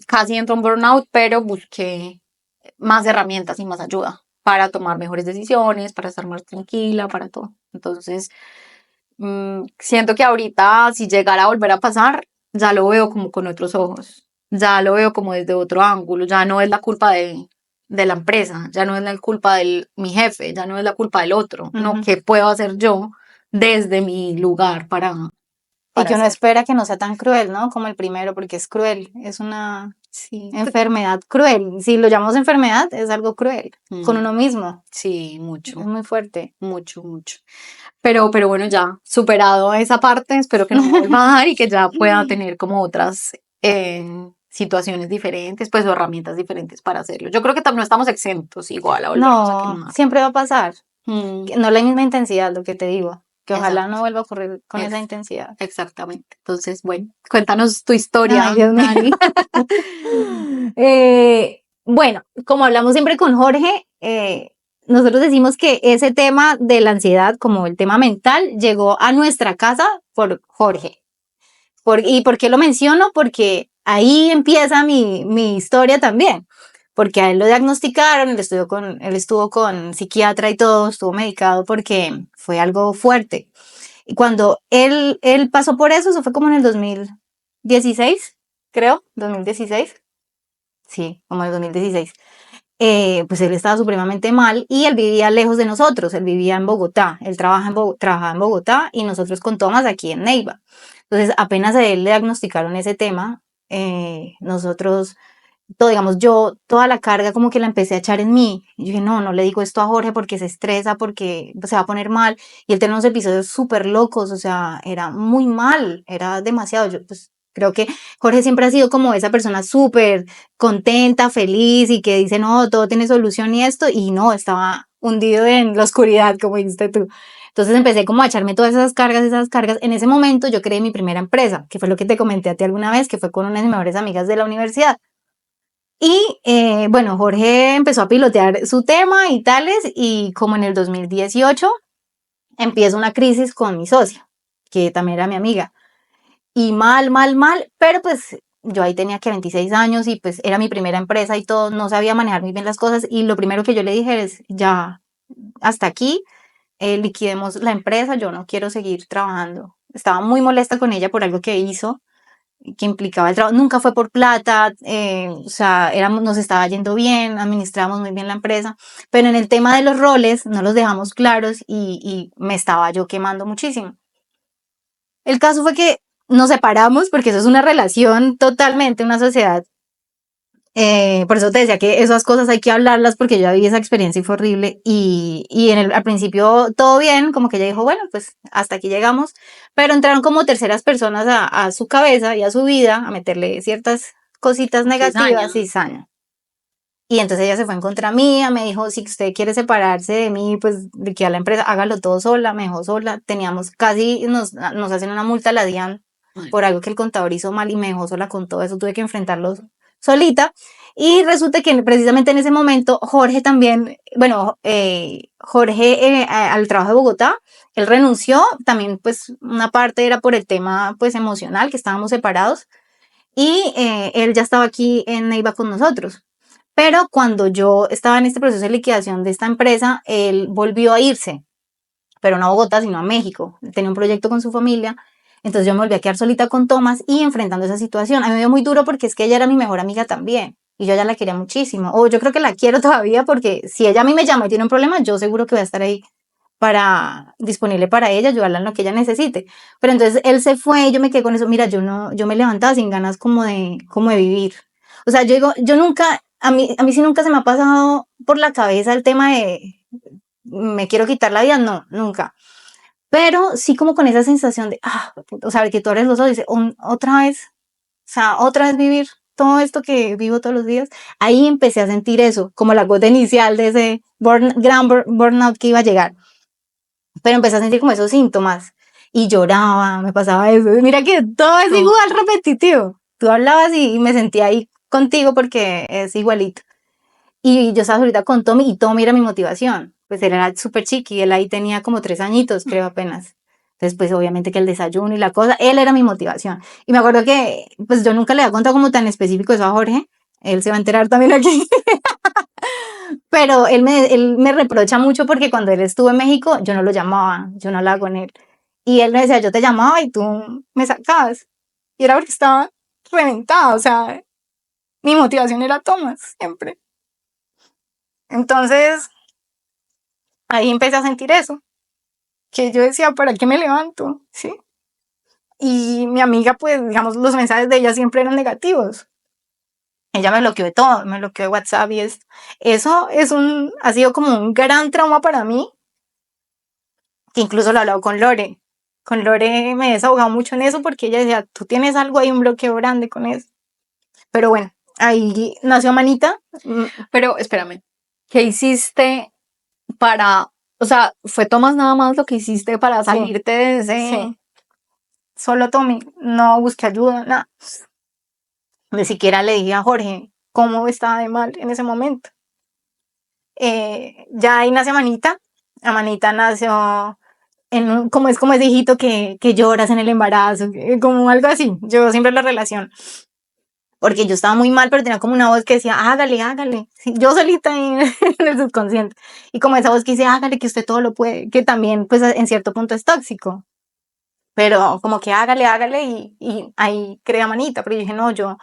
Casi entró en burnout, pero busqué más herramientas y más ayuda para tomar mejores decisiones, para estar más tranquila, para todo. Entonces, siento que ahorita, si llegara a volver a pasar, ya lo veo como con otros ojos, ya lo veo como desde otro ángulo, ya no es la culpa de la empresa, ya no es la culpa de mi jefe, ya no es la culpa del otro, no, Ujú. ¿qué puedo hacer yo desde mi lugar Y para que uno hacer? espera que no sea tan cruel, ¿no? Como el primero, porque es cruel. Es una Sí, enfermedad cruel. Si lo llamamos enfermedad, es algo cruel. Con mm, uno mismo. sí, Es mucho, muy fuerte. mucho, mucho. Pero bueno, ya superado esa parte, espero que no me vuelva a dar y que ya pueda tener como otras situaciones diferentes, pues o herramientas diferentes para hacerlo. Yo creo que no estamos exentos igual a volvernos a No, quemar. siempre va a pasar. Mm, Que no la misma intensidad, lo que te digo. Que ojalá no exacto, vuelva a ocurrir con esa ex- intensidad. exactamente. Entonces, bueno, cuéntanos tu Ay, historia, Dios mío. Dani. Bueno, como hablamos siempre con Jorge, nosotros decimos que ese tema de la ansiedad, como el tema mental, llegó a nuestra casa por Jorge. ¿Y por qué lo menciono? Porque ahí empieza mi historia también. Porque a él lo diagnosticaron, él estuvo con psiquiatra y todo, estuvo medicado porque fue algo fuerte. Y cuando él pasó por eso fue como en el 2016, creo, 2016. Sí, como en el 2016. Pues él estaba supremamente mal y él vivía lejos de nosotros, él vivía en Bogotá, él trabajaba en Bogotá y nosotros con Tomás aquí en Neiva. Entonces, apenas a él le diagnosticaron ese tema, nosotros, todo, digamos, yo toda la carga como que la empecé a echar en mí. Y yo dije, no, no le digo esto a Jorge porque se estresa, porque se va a poner mal. Y él tenía unos episodios súper locos, o sea, era muy mal, era demasiado. Yo pues creo que Jorge siempre ha sido como esa persona súper contenta, feliz y que dice, no, todo tiene solución y esto, y no, estaba hundido en la oscuridad, como dijiste tú. Entonces empecé como a echarme todas esas cargas, esas cargas. En ese momento yo creé mi primera empresa, que fue lo que te comenté a ti alguna vez, que fue con una de mis mejores amigas de la universidad. Y bueno, Jorge empezó a pilotear su tema y tales, y como en el 2018 empieza una crisis con mi socia, que también era mi amiga. Y mal, mal, mal, pero pues yo ahí tenía que 26 años y pues era mi primera empresa y todo, no sabía manejar muy bien las cosas y lo primero que yo le dije es, ya, hasta aquí, liquidemos la empresa, yo no quiero seguir trabajando. Estaba muy molesta con ella por algo que hizo, que implicaba el trabajo, nunca fue por plata, o sea, nos estaba yendo bien, administrábamos muy bien la empresa, pero en el tema de los roles no los dejamos claros y me estaba yo quemando muchísimo. El caso fue que nos separamos porque eso es una relación totalmente, una sociedad Por eso te decía que esas cosas hay que hablarlas porque yo ya viví esa experiencia y fue horrible. Y al principio todo bien, como que ella dijo, bueno, pues hasta aquí llegamos. Pero entraron como terceras personas a su cabeza y a su vida a meterle ciertas cositas Cizaña. negativas y saña. Y entonces ella se fue en contra mía, me dijo, si usted quiere separarse de mí, pues de que a la empresa, hágalo todo sola, me dejó sola. Teníamos casi, nos hacen una multa a la DIAN por algo que el contador hizo mal y me dejó sola con todo eso, tuve que enfrentarlo solita. Y resulta que precisamente en ese momento Jorge también, bueno, Jorge al trabajo de Bogotá, él renunció, también pues una parte era por el tema pues emocional, que estábamos separados, y él ya estaba aquí en Neiva con nosotros. Pero cuando yo estaba en este proceso de liquidación de esta empresa, él volvió a irse, pero no a Bogotá, sino a México. Tenía un proyecto con su familia. Entonces yo me volví a quedar solita con Tomás y enfrentando esa situación. A mí me dio muy duro porque es que ella era mi mejor amiga también. Y yo ya la quería muchísimo. O yo creo que la quiero todavía porque si ella a mí me llama y tiene un problema, yo seguro que voy a estar ahí para disponible para ella, ayudarla en lo que ella necesite. Pero entonces él se fue y yo me quedé con eso. Mira, yo no, yo me levantaba sin ganas como de vivir. O sea, yo digo, yo nunca, a mí sí nunca se me ha pasado por la cabeza el tema de me quiero quitar la vida, no, nunca. Pero sí como con esa sensación de, o sea, que tú abres los ojos y dices, otra vez, o sea, otra vez vivir todo esto que vivo todos los días. Ahí empecé a sentir eso, como la gota inicial de ese burnout que iba a llegar. Pero empecé a sentir como esos síntomas y lloraba, me pasaba eso. Mira que todo es igual repetitivo. Tú hablabas y me sentía ahí contigo porque es igualito. Y yo estaba ahorita con Tommy y Tommy era mi motivación. Pues él era súper chiqui, él ahí tenía como 3 añitos, creo apenas. Entonces, pues obviamente que el desayuno y la cosa, él era mi motivación. Y me acuerdo que, pues yo nunca le había contado como tan específico eso a Jorge. Él se va a enterar también aquí. Pero él me reprocha mucho porque cuando él estuvo en México, yo no lo llamaba, yo no hablaba con él. Y él me decía, yo te llamaba y tú me sacabas. Y era porque estaba reventada, o sea, mi motivación era Tomás, siempre. Entonces, ahí empecé a sentir eso, que yo decía, ¿para qué me levanto? ¿Sí? Y mi amiga, pues, digamos, los mensajes de ella siempre eran negativos. Ella me bloqueó de todo, me bloqueó de WhatsApp y esto. Eso ha sido como un gran trauma para mí, que incluso lo he hablado con Lore. Con Lore me he desahogado mucho en eso porque ella decía, tú tienes algo ahí, un bloqueo grande con eso. Pero bueno, ahí nació Manita. Pero espérame, ¿qué hiciste para, o sea, fue Tomás nada más lo que hiciste para salirte de ese? Sí. Solo Tommy, no busqué ayuda, nada. Ni siquiera le dije a Jorge cómo estaba de mal en ese momento. Ya ahí nace Manita. A Manita nació como ese hijito que lloras en el embarazo, como algo así. Yo siempre lo relaciono. Porque yo estaba muy mal, pero tenía como una voz que decía, hágale, hágale. Sí, yo solita en el subconsciente. Y como esa voz que dice, hágale, que usted todo lo puede, que también, pues, en cierto punto es tóxico. Pero como que hágale, hágale, y ahí crea Manita. Pero yo dije, no,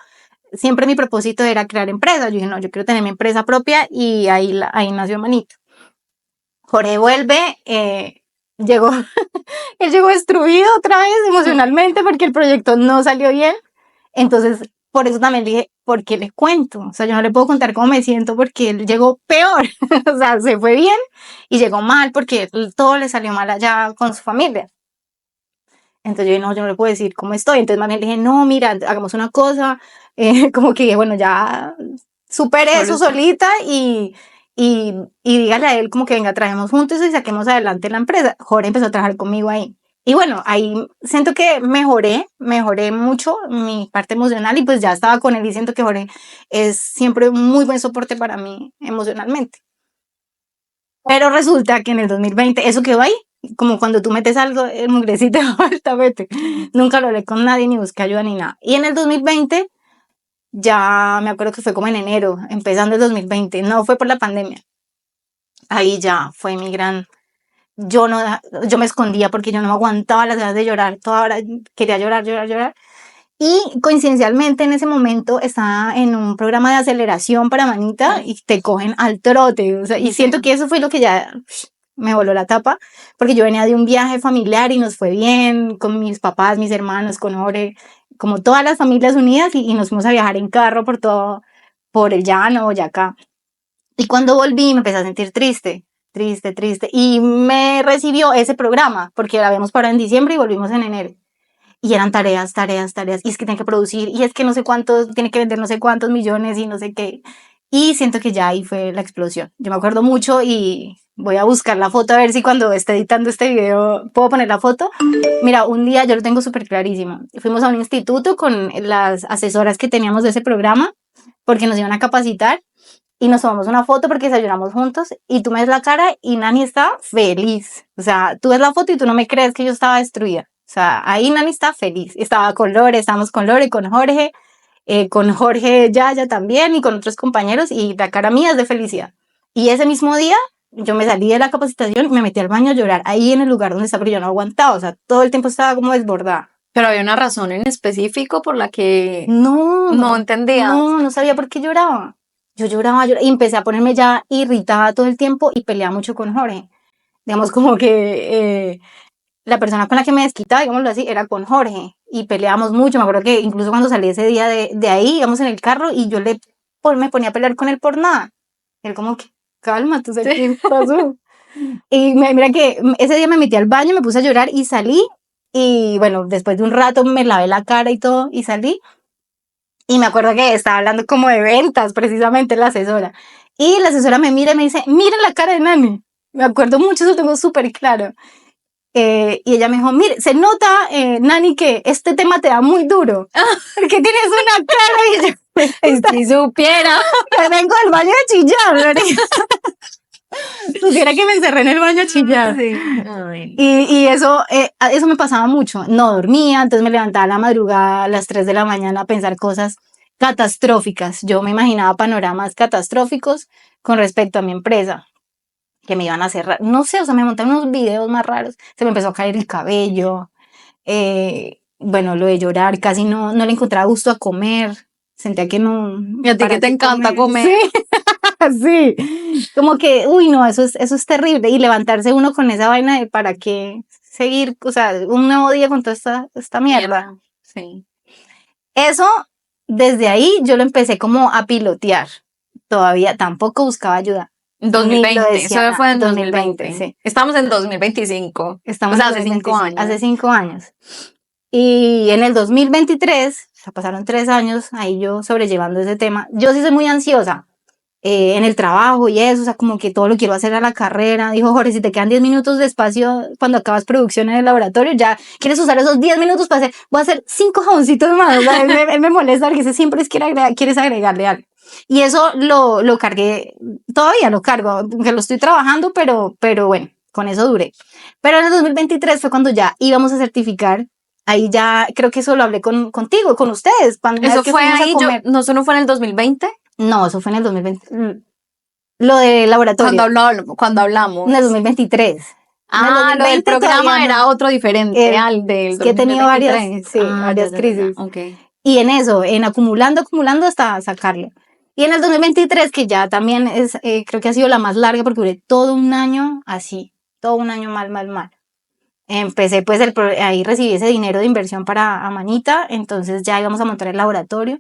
siempre mi propósito era crear empresa. Yo dije, no, yo quiero tener mi empresa propia, y ahí nació Manita. Jorge vuelve, llegó, él llegó destruido otra vez emocionalmente porque el proyecto no salió bien. Entonces, por eso también le dije, ¿por qué le cuento? O sea, yo no le puedo contar cómo me siento porque él llegó peor. O sea, se fue bien y llegó mal porque todo le salió mal allá con su familia. Entonces yo dije, no, yo no le puedo decir cómo estoy. Entonces más bien le dije, no, mira, hagamos una cosa. Como que, bueno, ya supere eso solita y dígale a él como que venga, trabajemos juntos y saquemos adelante la empresa. Jorge empezó a trabajar conmigo ahí. Y bueno, ahí siento que mejoré mucho mi parte emocional y pues ya estaba con él y siento que Jorge es siempre un muy buen soporte para mí emocionalmente. Pero resulta que en el 2020 eso quedó ahí, como cuando tú metes algo, el mugrecito al tapete. Nunca lo hablé con nadie, ni busqué ayuda, ni nada. Y en el 2020, ya me acuerdo que fue como en enero, empezando el 2020, no fue por la pandemia. Ahí ya fue mi gran... yo me escondía porque yo no me aguantaba las ganas de llorar, toda hora quería llorar, llorar, llorar. Y coincidencialmente en ese momento estaba en un programa de aceleración para Manita y te cogen al trote. O sea, y siento que eso fue lo que ya me voló la tapa, porque yo venía de un viaje familiar y nos fue bien con mis papás, mis hermanos, con Ore, como todas las familias unidas y nos fuimos a viajar en carro por el llano, Boyacá. Y cuando volví me empecé a sentir triste. Y me recibió ese programa, porque la habíamos parado en diciembre y volvimos en enero. Y eran tareas, y es que tiene que producir, y es que no sé cuántos, tiene que vender no sé cuántos millones y no sé qué. Y siento que ya ahí fue la explosión. Yo me acuerdo mucho y voy a buscar la foto a ver si cuando esté editando este video puedo poner la foto. Mira, un día yo lo tengo súper clarísimo. Fuimos a un instituto con las asesoras que teníamos de ese programa porque nos iban a capacitar y nos tomamos una foto porque desayunamos juntos y tú me ves la cara y Nani está feliz. O sea, tú ves la foto y tú no me crees que yo estaba destruida. O sea, ahí Nani está feliz. Estaba con Lore, estábamos con Lore, con Jorge Yaya también y con otros compañeros y la cara mía es de felicidad. Y ese mismo día yo me salí de la capacitación y me metí al baño a llorar ahí en el lugar donde estaba, pero yo no aguantaba, o sea, todo el tiempo estaba como desbordada. Pero había una razón en específico por la que No entendía. No sabía por qué lloraba. Yo lloraba y empecé a ponerme ya irritada todo el tiempo y peleaba mucho con Jorge. Digamos como que la persona con la que me desquitaba, digámoslo así, era con Jorge y peleábamos mucho. Me acuerdo que incluso cuando salí ese día de ahí, íbamos en el carro y yo me ponía a pelear con él por nada. Él como que, calma, tú sabes qué pasó. Y mira que ese día me metí al baño, me puse a llorar y salí. Y bueno, después de un rato me lavé la cara y todo y salí. Y me acuerdo que estaba hablando como de ventas, precisamente la asesora. Y la asesora me mira y me dice, mira la cara de Nani. Me acuerdo mucho, eso lo tengo súper claro. Y ella me dijo, mire, se nota, Nani, que este tema te da muy duro. Porque tienes una cara y yo, Si supiera. me vengo del baño a chillar, Supiera que me encerré en el baño a chillar. Sí. Y eso me pasaba mucho. No dormía, entonces me levantaba a la madrugada a las 3 de la mañana a pensar cosas catastróficas. Yo me imaginaba panoramas catastróficos con respecto a mi empresa, que me iban a cerrar. No sé, o sea, me montaron unos videos más raros. Se me empezó a caer el cabello. Bueno, lo de llorar, casi no le encontraba gusto a comer. Sentía que no. Y a ti que te encanta comer. Sí. Sí, como que, uy, no, eso es terrible. Y levantarse uno con esa vaina de para qué seguir, o sea, un nuevo día con toda esta mierda. Sí. Eso, desde ahí yo lo empecé como a pilotear. Todavía tampoco buscaba ayuda. 2020, decía, eso fue en 2020. Sí. Estamos en 2025. Estamos o sea, en hace 5 años. Hace 5 años. Y en el 2023, o sea, pasaron 3 años ahí yo sobrellevando ese tema. Yo sí soy muy ansiosa. En el trabajo y eso, o sea, como que todo lo quiero hacer a la carrera. Dijo Jorge, si te quedan 10 minutos de espacio cuando acabas producción en el laboratorio, ya quieres usar esos 10 minutos para hacer, voy a hacer 5 jaboncitos más. O sea, él me molesta porque siempre quieres agregarle algo. Y eso lo cargué, todavía lo cargo, aunque lo estoy trabajando, pero bueno, con eso duré. Pero en el 2023 fue cuando ya íbamos a certificar. Ahí ya, creo que eso lo hablé contigo, con ustedes. Eso fue ahí, no, eso no fue en el 2020. No, eso fue en el 2020. Lo de laboratorio. Cuando hablamos. En el 2023. Lo del programa era otro diferente al del 2023. Que he tenido varias crisis. Okay. Y en eso, en acumulando hasta sacarlo. Y en el 2023, que ya también es, creo que ha sido la más larga porque duré todo un año así, todo un año mal. Empecé pues ahí recibí ese dinero de inversión para Amanita, entonces ya íbamos a montar el laboratorio.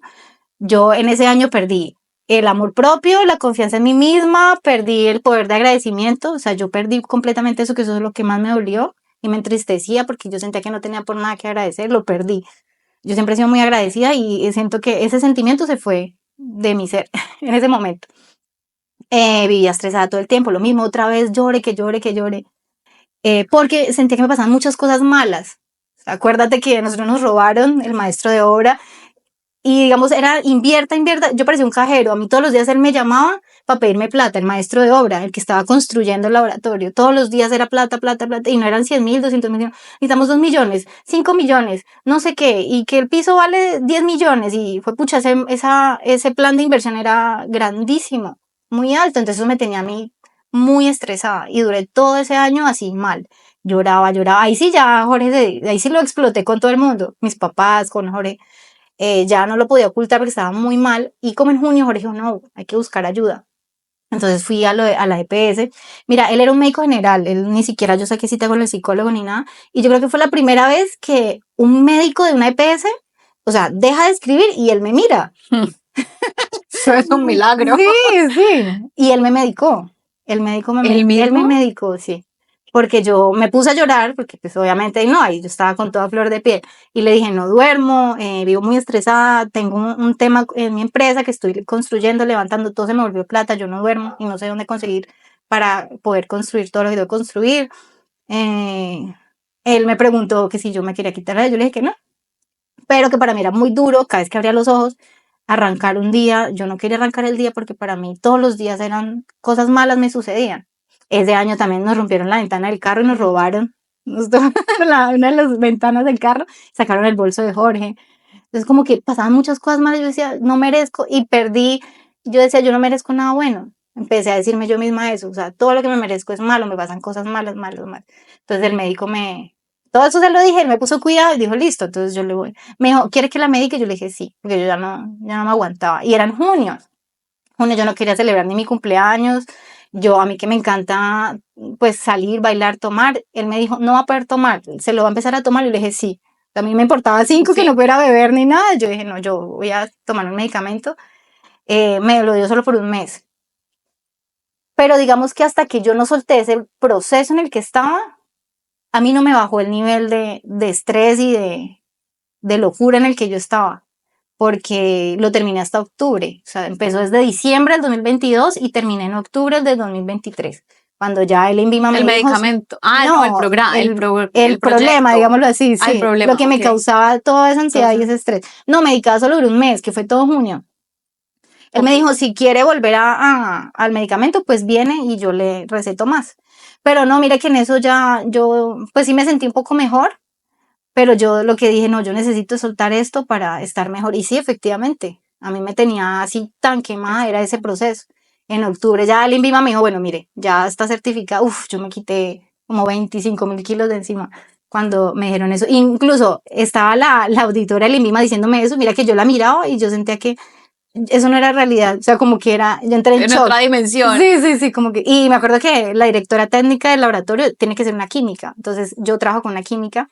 Yo en ese año perdí el amor propio, la confianza en mí misma, perdí el poder de agradecimiento, o sea, yo perdí completamente eso, que eso es lo que más me dolió y me entristecía porque yo sentía que no tenía por nada que agradecer, lo perdí. Yo siempre he sido muy agradecida y siento que ese sentimiento se fue de mi ser en ese momento. Vivía estresada todo el tiempo, lo mismo, otra vez lloré, porque sentía que me pasaban muchas cosas malas. Acuérdate que nosotros nos robaron el maestro de obra y digamos era invierta, yo parecía un cajero, a mí todos los días él me llamaba para pedirme plata, el maestro de obra, el que estaba construyendo el laboratorio, todos los días era plata, y no eran 100.000, 200.000, necesitamos 2 millones, 5 millones, no sé qué, y que el piso vale 10 millones, y fue pucha, ese plan de inversión era grandísimo, muy alto, entonces eso me tenía a mí muy estresada, y duré todo ese año así mal, lloraba, ahí sí ya Jorge, ahí sí lo exploté con todo el mundo, mis papás, con Jorge, ya no lo podía ocultar porque estaba muy mal y como en junio Jorge dijo, no, hay que buscar ayuda. Entonces fui a la EPS. Mira, él era un médico general, él ni siquiera yo saqué cita con el psicólogo ni nada. Y yo creo que fue la primera vez que un médico de una EPS, o sea, deja de escribir y él me mira. Eso es un milagro. Sí, sí. Y él me medicó. El médico ¿El mismo? Él me medicó, sí. Porque yo me puse a llorar, porque pues obviamente no, ahí yo estaba con toda flor de piel. Y le dije, no duermo, vivo muy estresada, tengo un tema en mi empresa que estoy construyendo, levantando, todo se me volvió plata, yo no duermo y no sé dónde conseguir para poder construir todo lo que debo construir. Él me preguntó que si yo me quería quitar, yo le dije que no, pero que para mí era muy duro cada vez que abría los ojos arrancar un día. Yo no quería arrancar el día porque para mí todos los días eran cosas malas me sucedían. Ese año también nos rompieron la ventana del carro y nos robaron una de las ventanas del carro, sacaron el bolso de Jorge. Entonces como que pasaban muchas cosas malas, yo decía, no merezco, y perdí, yo decía, yo no merezco nada bueno. Empecé a decirme yo misma eso, o sea, todo lo que me merezco es malo, me pasan cosas malas, malas, malas. Entonces el médico todo eso se lo dije, él me puso cuidado y dijo, listo, entonces yo le voy. Me dijo, ¿quiere que la medique? Yo le dije, sí, porque yo ya no me aguantaba. Y era en junio. Junio yo no quería celebrar ni mi cumpleaños. Yo, a mí que me encanta, pues, salir, bailar, tomar. Él me dijo, no va a poder tomar, se lo va a empezar a tomar. Y le dije, sí. A mí me importaba 5 Sí. que no pudiera beber ni nada. Yo dije, no, yo voy a tomar un medicamento. Me lo dio solo por un mes. Pero digamos que hasta que yo no solté ese proceso en el que estaba, a mí no me bajó el nivel de estrés y de locura en el que yo estaba, porque lo terminé hasta octubre. O sea, empezó desde diciembre del 2022 y terminé en octubre del 2023, cuando ya el INVIMA me El dijo, medicamento. Ah, no, el no, programa, el problema, proyecto. digámoslo así, Ah, el sí, lo problema, que me ok. causaba toda esa ansiedad y ese estrés. No, medicaba solo duró un mes, que fue todo junio. Él me Ok. dijo, si quiere volver al medicamento, pues viene y yo le receto más. Pero no, mire que en eso ya yo, pues sí me sentí un poco mejor, pero yo lo que dije, no, yo necesito soltar esto para estar mejor. Y sí, efectivamente, a mí me tenía así tan quemada, era ese proceso. En octubre ya el INVIMA me dijo, bueno, mire, ya está certificada. Uf, yo me quité como 25.000 kilos de encima cuando me dijeron eso. Incluso estaba la auditora del INVIMA diciéndome eso, mira que yo la miraba y yo sentía que eso no era realidad, o sea, como que era, yo entré en En shock. otra dimensión. Sí, sí, sí, como que, y me acuerdo que la directora técnica del laboratorio tiene que ser una química, entonces yo trabajo con una química,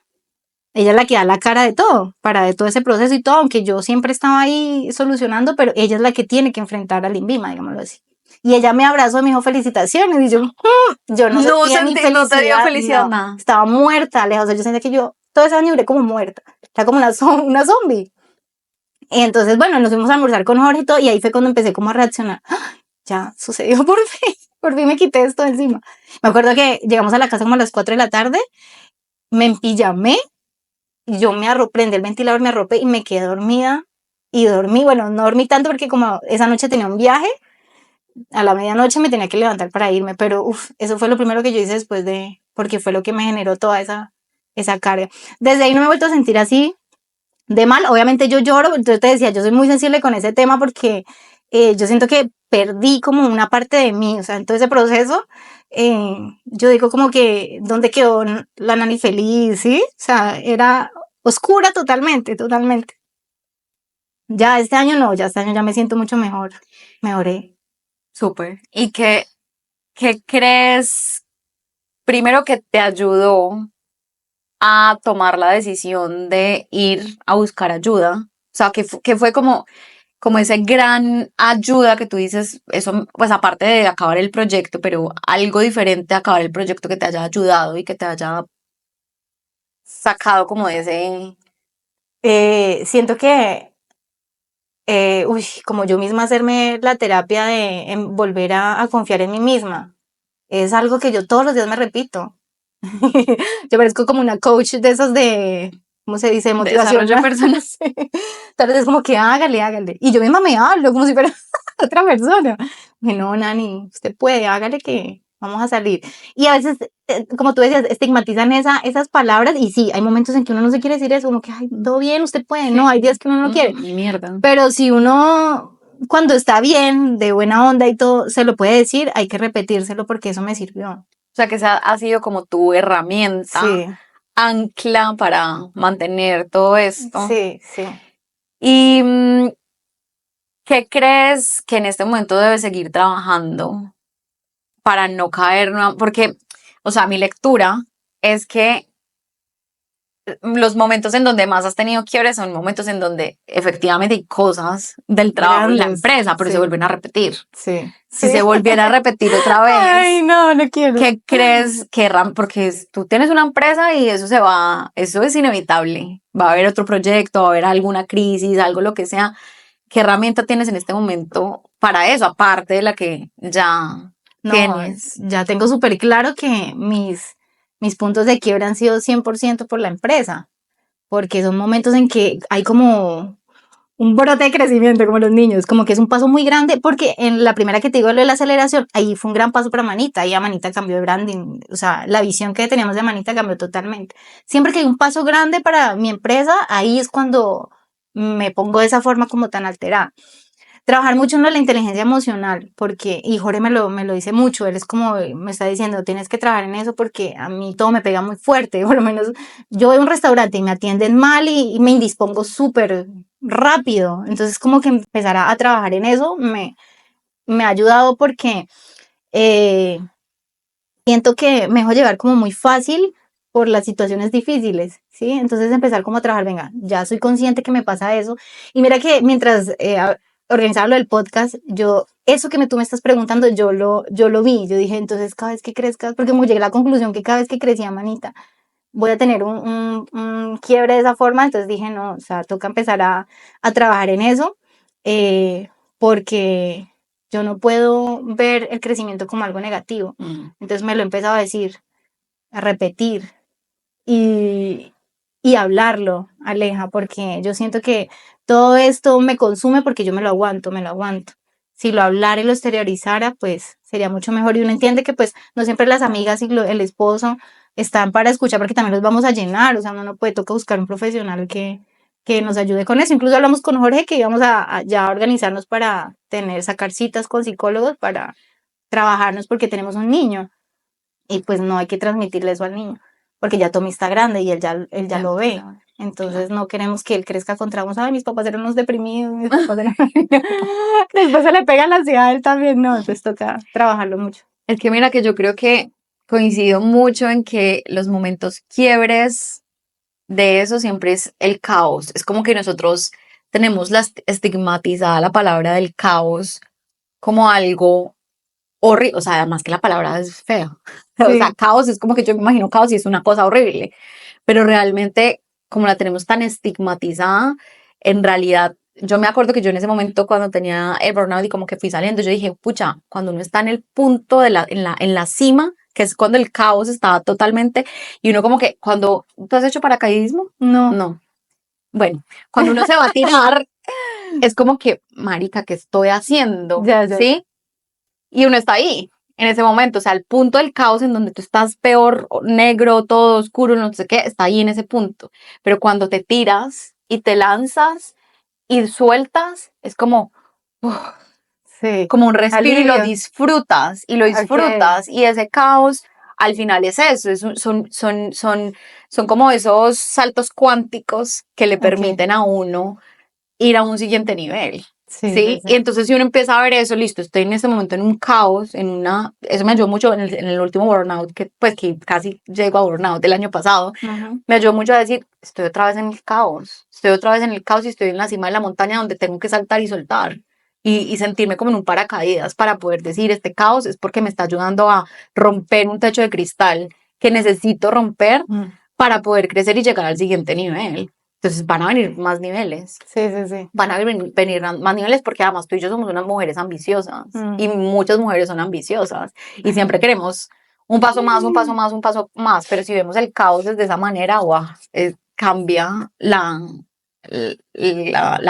ella es la que da la cara de todo, de todo ese proceso y todo, aunque yo siempre estaba ahí solucionando, pero ella es la que tiene que enfrentar al INVIMA, digámoslo así. Y ella me abrazó, me dijo felicitaciones, y yo no No sentía ni sentí, no te dio felicidad, felicidad no, nada. estaba muerta, lejos, o sea, yo sentía que yo, todo ese año duré como muerta, era como una zombie. Y entonces, bueno, nos fuimos a almorzar con Jorge y todo, y ahí fue cuando empecé como a reaccionar. ¡Ah! Ya sucedió por fin me quité esto de encima. Me acuerdo que llegamos a la casa como a las 4 de la tarde, me empillamé, y yo me arropé, prendí el ventilador, me arropé y me quedé dormida. Y dormí, bueno, no dormí tanto porque como esa noche tenía un viaje, a la medianoche me tenía que levantar para irme, pero eso fue lo primero que yo hice después porque fue lo que me generó toda esa carga. Desde ahí no me he vuelto a sentir así de mal. Obviamente yo lloro, yo te decía, yo soy muy sensible con ese tema porque yo siento que perdí como una parte de mí, o sea, en todo ese proceso, yo digo como que, ¿dónde quedó la Nani feliz? ¿Sí? O sea, era oscura totalmente, totalmente. Ya este año no, ya este año ya me siento mucho mejor, mejoré. Súper. ¿Y qué crees primero que te ayudó a tomar la decisión de ir a buscar ayuda? O sea, que fue como ese gran ayuda que tú dices, eso, pues aparte de acabar el proyecto, pero algo diferente a acabar el proyecto que te haya ayudado y que te haya sacado como de ese... Siento que, como yo misma hacerme la terapia de volver a confiar en mí misma, es algo que yo todos los días me repito. Yo parezco como una coach de esos ¿cómo se dice? de Motivación. desarrollo personal. Tal vez es como que hágale, hágale. Y yo misma me hablo como si fuera otra persona. Que no, Nani, usted puede, hágale que vamos a salir. Y a veces, como tú decías, estigmatizan esas palabras y sí, hay momentos en que uno no se quiere decir eso, como que, ay, todo bien, usted puede. No, hay días que uno no quiere. Mierda. Pero si uno, cuando está bien, de buena onda y todo, se lo puede decir, hay que repetírselo porque eso me sirvió. O sea, que esa ha sido como tu herramienta Sí, ancla para mantener todo esto. sí, sí. ¿Y qué crees que en este momento debes seguir trabajando para no caer? Porque, o sea, mi lectura es que los momentos en donde más has tenido quiebres son momentos en donde efectivamente hay cosas del trabajo y la Grandes, empresa, pero sí. se vuelven a repetir. Sí. Si se volviera a repetir otra vez, Ay, no quiero. ¿qué crees que porque tú tienes una empresa y eso se va, eso es inevitable. Va a haber otro proyecto, va a haber alguna crisis, algo lo que sea. ¿Qué herramienta tienes en este momento para eso, aparte de la que ya No, tienes? ya tengo súper claro que mis puntos de quiebra han sido 100% por la empresa, porque son momentos en que hay como un brote de crecimiento, como los niños, como que es un paso muy grande, porque en la primera que te digo, lo de la aceleración, ahí fue un gran paso para Manita, y a Manita cambió de branding, o sea, la visión que teníamos de Manita cambió totalmente. Siempre que hay un paso grande para mi empresa, ahí es cuando me pongo de esa forma como tan alterada. Trabajar mucho en lo de la inteligencia emocional, porque, y Jorge me lo dice mucho, él es como, me está diciendo, tienes que trabajar en eso porque a mí todo me pega muy fuerte, por lo menos yo voy a un restaurante y me atienden mal y me indispongo súper rápido, entonces como que empezar a trabajar en eso me ha ayudado porque eh, siento que me dejo llevar como muy fácil por las situaciones difíciles, ¿sí? Entonces empezar como a trabajar, venga, ya soy consciente que me pasa eso. Y mira que mientras organizaba lo del podcast, eso que tú me estás preguntando, yo lo vi, yo dije, entonces cada vez que crezcas, porque me llegué a la conclusión que cada vez que crecía, Manita, voy a tener un quiebre de esa forma, entonces dije, no, o sea, toca empezar a trabajar en eso, porque yo no puedo ver el crecimiento como algo negativo. Entonces me lo he empezado a decir, a repetir y hablarlo, Aleja, porque yo siento que todo esto me consume porque yo me lo aguanto, me lo aguanto. Si lo hablara y lo exteriorizara, pues sería mucho mejor. Y uno entiende que pues no siempre las amigas y el esposo están para escuchar porque también los vamos a llenar. O sea, uno no puede, toca buscar un profesional que nos ayude con eso. Incluso hablamos con Jorge que íbamos a ya organizarnos para sacar citas con psicólogos para trabajarnos porque tenemos un niño. Y pues no hay que transmitirle eso al niño, porque ya Tommy está grande y él ya lo ve. Entonces no queremos que él crezca contra unos, ay, mis papás eran unos deprimidos, mis papás eran... Después se le pega la ansiedad a él también, no, entonces toca trabajarlo mucho. Es que mira que yo creo que coincido mucho en que los momentos quiebres de eso siempre es el caos. Es como que nosotros tenemos estigmatizada la palabra del caos como algo horrible. O sea, además que la palabra es fea. O sea, Sí. caos es como que yo me imagino caos y es una cosa horrible. Pero realmente, como la tenemos tan estigmatizada, en realidad, yo me acuerdo que yo en ese momento cuando tenía el burnout y como que fui saliendo, yo dije, pucha, cuando uno está en el punto en la cima, que es cuando el caos estaba totalmente, y uno como que cuando, ¿tú has hecho paracaidismo? No. No. Bueno, cuando uno se va a tirar, es como que, marica, ¿qué estoy haciendo? Ya, ya. ¿Sí? Y uno está ahí, en ese momento, o sea, el punto del caos en donde tú estás peor, negro, todo oscuro, no sé qué, está ahí en ese punto. Pero cuando te tiras y te lanzas y sueltas, es como, uf, Sí. como un respiro y lo Alivio. disfrutas, y lo disfrutas, y ese caos al final es eso, son como esos saltos cuánticos que le permiten a uno ir a un siguiente nivel. Sí, sí, ¿Sí? sí. Y entonces si uno empieza a ver eso, listo, estoy en este momento en un caos, eso me ayudó mucho en el último burnout, que pues que casi llego a burnout del año pasado, Ujú. me ayudó mucho a decir, estoy otra vez en el caos, estoy otra vez en el caos y estoy en la cima de la montaña donde tengo que saltar y soltar. Y sentirme como en un paracaídas para poder decir, este caos es porque me está ayudando a romper un techo de cristal que necesito romper para poder crecer y llegar al siguiente nivel. Entonces van a venir más niveles. Sí, sí, sí. Van a venir más niveles porque además tú y yo somos unas mujeres ambiciosas y muchas mujeres son ambiciosas y siempre queremos un paso más, un paso más, un paso más, pero si vemos el caos desde esa manera, wow, cambia la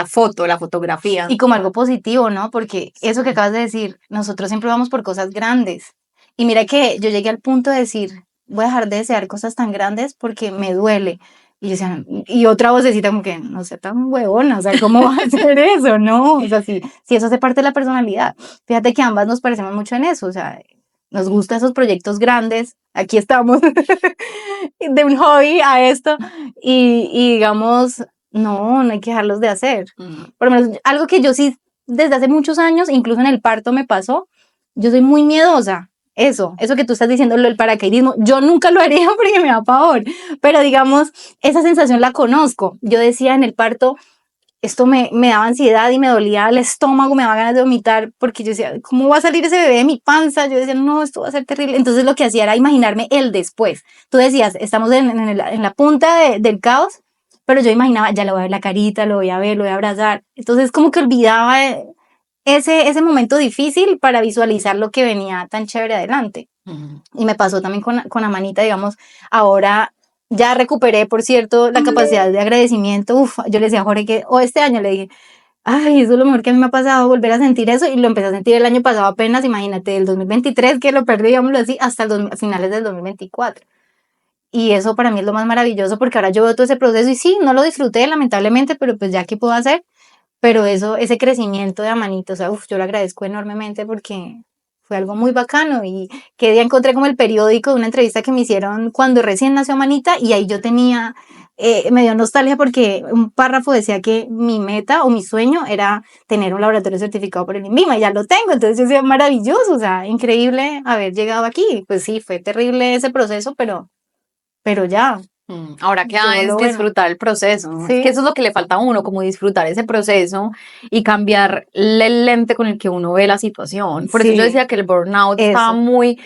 foto, la fotografía. Y como algo positivo, ¿no? Porque eso que acabas de decir, nosotros siempre vamos por cosas grandes. Y mira que yo llegué al punto de decir, voy a dejar de desear cosas tan grandes porque me duele. Y yo decía, y otra vocecita como que, no sea tan huevona, o sea, ¿cómo va a hacer eso? No, o sea, si eso hace parte de la personalidad. Fíjate que ambas nos parecemos mucho en eso, o sea, nos gustan esos proyectos grandes, aquí estamos, de un hobby a esto, y digamos, no hay que dejarlos de hacer. Por lo menos algo que yo sí, desde hace muchos años, incluso en el parto me pasó, yo soy muy miedosa. eso que tú estás diciendo, lo del paracaidismo, yo nunca lo haría porque me da pavor, pero digamos, esa sensación la conozco. Yo decía en el parto, esto me daba ansiedad y me dolía el estómago, me daba ganas de vomitar, porque yo decía, ¿cómo va a salir ese bebé de mi panza? Yo decía, no, esto va a ser terrible. Entonces lo que hacía era imaginarme el después. Tú decías, estamos en la punta del caos, pero yo imaginaba, ya le voy a ver la carita, lo voy a ver, lo voy a abrazar. Entonces como que olvidaba ese momento difícil para visualizar lo que venía tan chévere adelante. Y me pasó también con Amanita, digamos, ahora ya recuperé, por cierto, la capacidad de agradecimiento. Uf, yo le decía a Jorge que, este año le dije, ay, eso es lo mejor que a mí me ha pasado, volver a sentir eso, y lo empecé a sentir el año pasado apenas, imagínate, el 2023 que lo perdí, digámoslo así, hasta finales del 2024. Y eso para mí es lo más maravilloso, porque ahora yo veo todo ese proceso y sí, no lo disfruté lamentablemente, pero pues ya qué puedo hacer. Pero eso, ese crecimiento de Amanito, o sea, yo lo agradezco enormemente porque fue algo muy bacano. Y que día encontré como el periódico de una entrevista que me hicieron cuando recién nació Amanita, y ahí yo tenía, me dio nostalgia porque un párrafo decía que mi meta o mi sueño era tener un laboratorio certificado por el INVIMA, y ya lo tengo. Entonces yo decía, maravilloso, o sea, increíble haber llegado aquí. Pues sí, fue terrible ese proceso, pero ya. Ahora queda es Lo bueno. disfrutar el proceso, ¿no? Sí. Es que eso es lo que le falta a uno, como disfrutar ese proceso y cambiar el lente con el que uno ve la situación. Por eso yo decía que el burnout está muy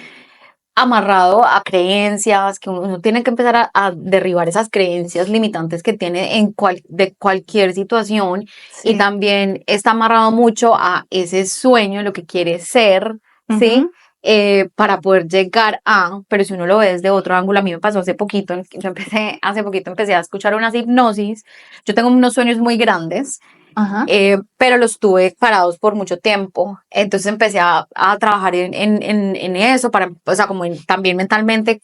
amarrado a creencias, que uno tiene que empezar a derribar esas creencias limitantes que tiene de cualquier situación, y también está amarrado mucho a ese sueño, lo que quiere ser, ¿sí? Para poder llegar a, pero si uno lo ve desde otro ángulo, a mí me pasó hace poquito, empecé a escuchar unas hipnosis. Yo tengo unos sueños muy grandes, pero los tuve parados por mucho tiempo. Entonces empecé a trabajar en eso, o sea, como también mentalmente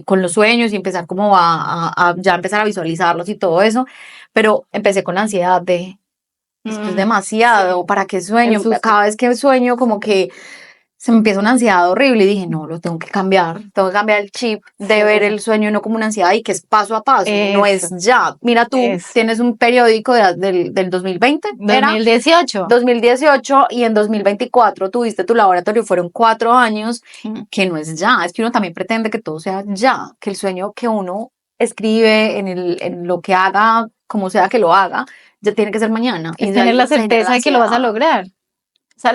con los sueños, y empezar como a ya empezar a visualizarlos y todo eso. Pero empecé con la ansiedad de, esto es demasiado, ¿para qué sueño? Cada vez que sueño como que se me empieza una ansiedad horrible, y dije, no, lo tengo que cambiar el chip de ver el sueño no como una ansiedad y que es paso a paso, no es ya. Mira, tú tienes un periódico del 2020, 2018. 2018, y en 2024 tuviste tu laboratorio, fueron 4 años, que no es ya, es que uno también pretende que todo sea ya, que el sueño que uno escribe en lo que haga, como sea que lo haga, ya tiene que ser mañana. Es tener la certeza de que lo vas a lograr. O sea,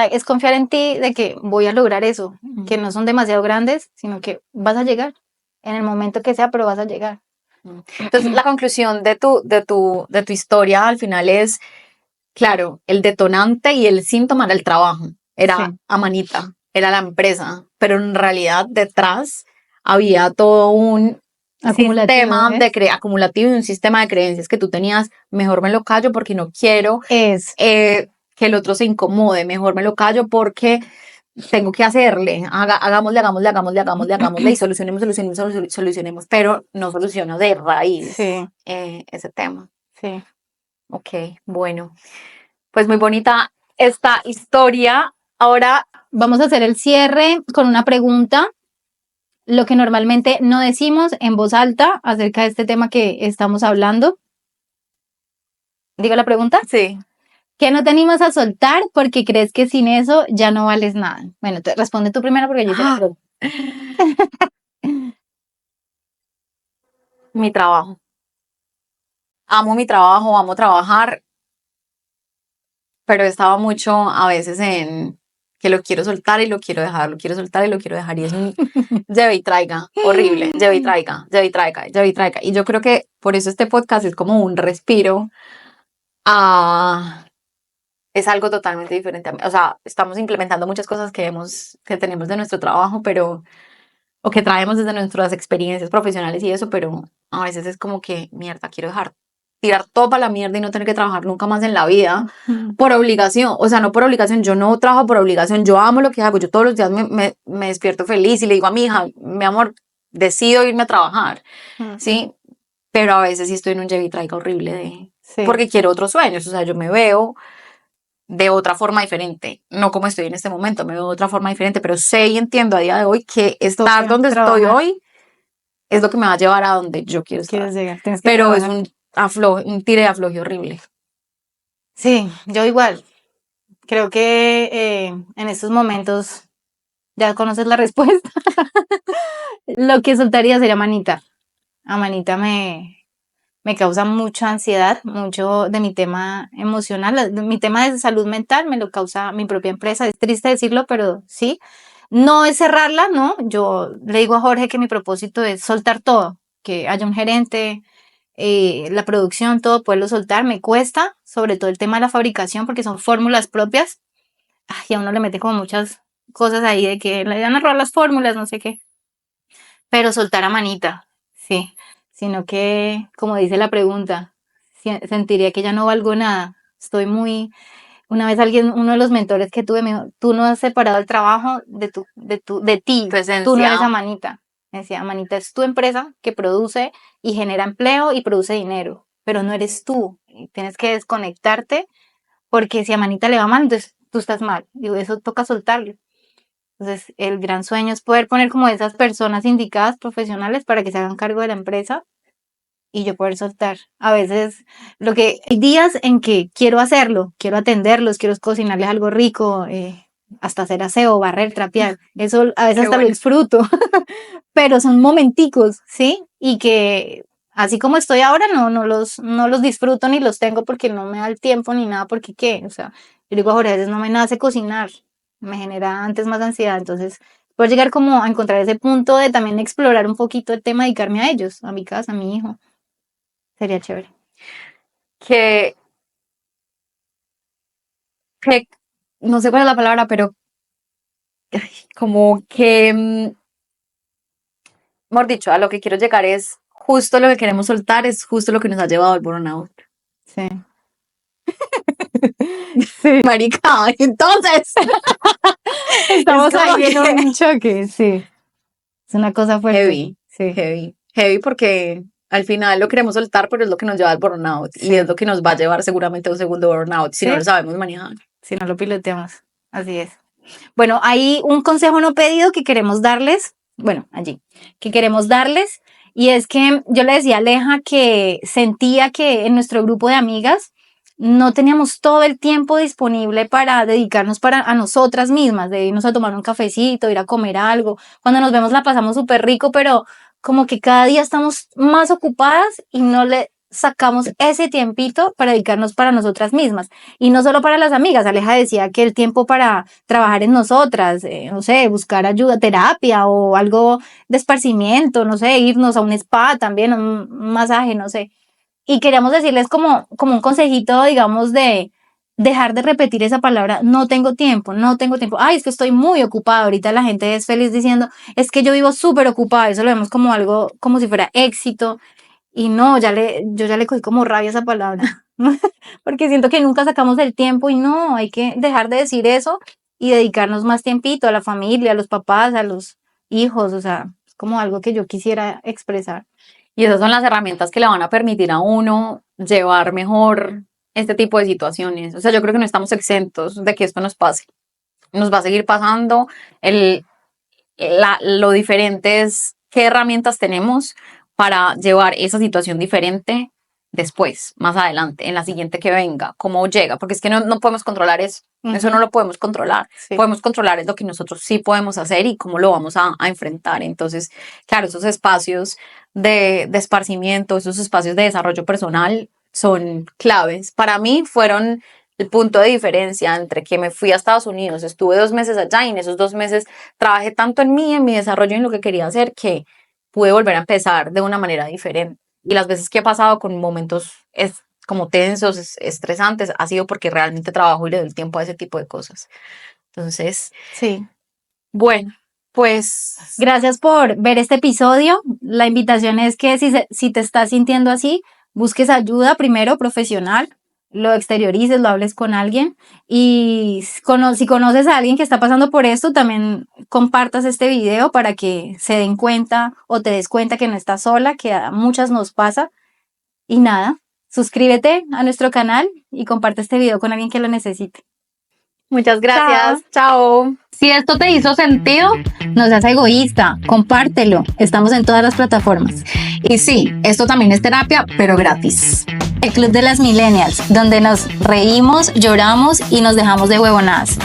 es confiar en ti de que voy a lograr eso, que no son demasiado grandes, sino que vas a llegar en el momento que sea, pero vas a llegar. Entonces, la conclusión de tu historia al final es, claro, el detonante y el síntoma era el trabajo, era Amanita, era la empresa, pero en realidad detrás había todo un sistema acumulativo y un sistema de creencias que tú tenías. Mejor me lo callo porque no quiero que el otro se incomode, mejor me lo callo porque tengo que hacerle, hagámosle, y solucionemos, pero no soluciono de raíz ese tema. Sí. Ok, bueno, pues muy bonita esta historia. Ahora vamos a hacer el cierre con una pregunta, lo que normalmente no decimos en voz alta acerca de este tema que estamos hablando. ¿Digo la pregunta? Sí. ¿Qué no te animas a soltar porque crees que sin eso ya no vales nada? Bueno, responde tú primero porque yo hice la pregunta. Mi trabajo. Amo mi trabajo, amo trabajar, pero estaba mucho a veces en que lo quiero soltar y lo quiero dejar, lo quiero soltar y lo quiero dejar, y es un lleve y traiga horrible, lleve y traiga. Y yo creo que por eso este podcast es como un respiro es algo totalmente diferente. O sea, estamos implementando muchas cosas que tenemos de nuestro trabajo, o que traemos desde nuestras experiencias profesionales y eso, pero a veces es como que, mierda, quiero tirar todo para la mierda y no tener que trabajar nunca más en la vida por obligación. O sea, no por obligación, yo no trabajo por obligación, yo amo lo que hago, yo todos los días me despierto feliz y le digo a mi hija, mi amor, decido irme a trabajar, ¿sí? Pero a veces sí estoy en un lleve y traiga horrible porque quiero otros sueños. O sea, yo me veo de otra forma diferente, no como estoy en este momento, me veo de otra forma diferente, pero sé y entiendo a día de hoy que estar donde estoy hoy es lo que me va a llevar a donde yo quiero estar. Pero es un tire de afloje horrible. Sí, yo igual. Creo que en estos momentos ya conoces la respuesta. Lo que soltaría sería Manita. A Manita me causa mucha ansiedad, mucho de mi tema emocional, mi tema de salud mental me lo causa mi propia empresa. Es triste decirlo, pero sí. No es cerrarla, ¿no? Yo le digo a Jorge que mi propósito es soltar todo, que haya un gerente, la producción, todo poderlo soltar. Me cuesta, sobre todo el tema de la fabricación, porque son fórmulas propias. Ay, y a uno le mete como muchas cosas ahí de que le van a robar las fórmulas, no sé qué. Pero soltar a Manita, sí. Sino que, como dice la pregunta, sentiría que ya no valgo nada. Estoy muy... Una vez uno de los mentores que tuve me dijo, tú no has separado el trabajo de ti, tú no eres Amanita. Me decía, Amanita es tu empresa que produce y genera empleo y produce dinero, pero no eres tú. Y tienes que desconectarte porque si a Amanita le va mal, entonces tú estás mal. Digo, eso toca soltarlo. Entonces, el gran sueño es poder poner como esas personas indicadas, profesionales, para que se hagan cargo de la empresa y yo poder soltar. A veces hay días en que quiero hacerlo, quiero atenderlos, quiero cocinarles algo rico, hasta hacer aseo, barrer, trapear. Eso a veces hasta lo disfruto, pero son momenticos, ¿sí? Y que así como estoy ahora, no los disfruto ni los tengo porque no me da el tiempo ni nada, porque qué, o sea, yo digo, ahora a veces no me nace cocinar, me genera antes más ansiedad, entonces poder llegar como a encontrar ese punto de también explorar un poquito el tema, dedicarme a ellos, a mi casa, a mi hijo. Sería chévere. Que no sé cuál es la palabra, pero como que, mejor dicho, a lo que quiero llegar es justo lo que queremos soltar, es justo lo que nos ha llevado al burnout. Sí. Sí. Marica, entonces estamos ahí en un choque, sí. Es una cosa fuerte. Heavy, sí. Heavy porque al final lo queremos soltar, pero es lo que nos lleva al burnout y es lo que nos va a llevar seguramente a un segundo burnout si no lo sabemos manejar. Si no lo piloteamos, así es. Bueno, hay un consejo no pedido que queremos darles, y es que yo le decía a Aleja que sentía que en nuestro grupo de amigas no teníamos todo el tiempo disponible para dedicarnos a nosotras mismas, de irnos a tomar un cafecito, ir a comer algo. Cuando nos vemos la pasamos súper rico, pero como que cada día estamos más ocupadas y no le sacamos ese tiempito para dedicarnos para nosotras mismas. Y no solo para las amigas, Aleja decía que el tiempo para trabajar en nosotras, no sé, buscar ayuda, terapia o algo de esparcimiento, no sé, irnos a un spa también, un masaje, no sé. Y queríamos decirles como un consejito, digamos, de dejar de repetir esa palabra, no tengo tiempo, ay, es que estoy muy ocupada. Ahorita la gente es feliz diciendo, es que yo vivo súper ocupada, eso lo vemos como algo, como si fuera éxito. Y no, yo ya le cogí como rabia esa palabra, porque siento que nunca sacamos el tiempo y no, hay que dejar de decir eso y dedicarnos más tiempito a la familia, a los papás, a los hijos, o sea, es como algo que yo quisiera expresar. Y esas son las herramientas que le van a permitir a uno llevar mejor este tipo de situaciones. O sea, yo creo que no estamos exentos de que esto nos pase. Nos va a seguir pasando. Lo diferente es qué herramientas tenemos para llevar esa situación diferente después, más adelante, en la siguiente que venga, cómo llega, porque es que no podemos controlar eso, eso no lo podemos controlar, podemos controlar es lo que nosotros sí podemos hacer y cómo lo vamos a enfrentar. Entonces, claro, esos espacios de esparcimiento, esos espacios de desarrollo personal son claves. Para mí fueron el punto de diferencia entre que me fui a Estados Unidos, estuve 2 meses allá y en esos 2 meses trabajé tanto en mí, en mi desarrollo, en lo que quería hacer, que pude volver a empezar de una manera diferente. Y las veces que he pasado con momentos como tensos, estresantes, ha sido porque realmente trabajo y le doy el tiempo a ese tipo de cosas. Entonces, sí. Bueno, pues gracias por ver este episodio. La invitación es que si te estás sintiendo así, busques ayuda primero profesional, lo exteriorices, lo hables con alguien y si conoces a alguien que está pasando por esto, también compartas este video para que se den cuenta o te des cuenta que no estás sola, que a muchas nos pasa. Y nada, suscríbete a nuestro canal y comparte este video con alguien que lo necesite. Muchas gracias. Chao. Si esto te hizo sentido, no seas egoísta, compártelo. Estamos en todas las plataformas. Y sí, esto también es terapia, pero gratis. El Club de las Millennials, donde nos reímos, lloramos y nos dejamos de huevonadas.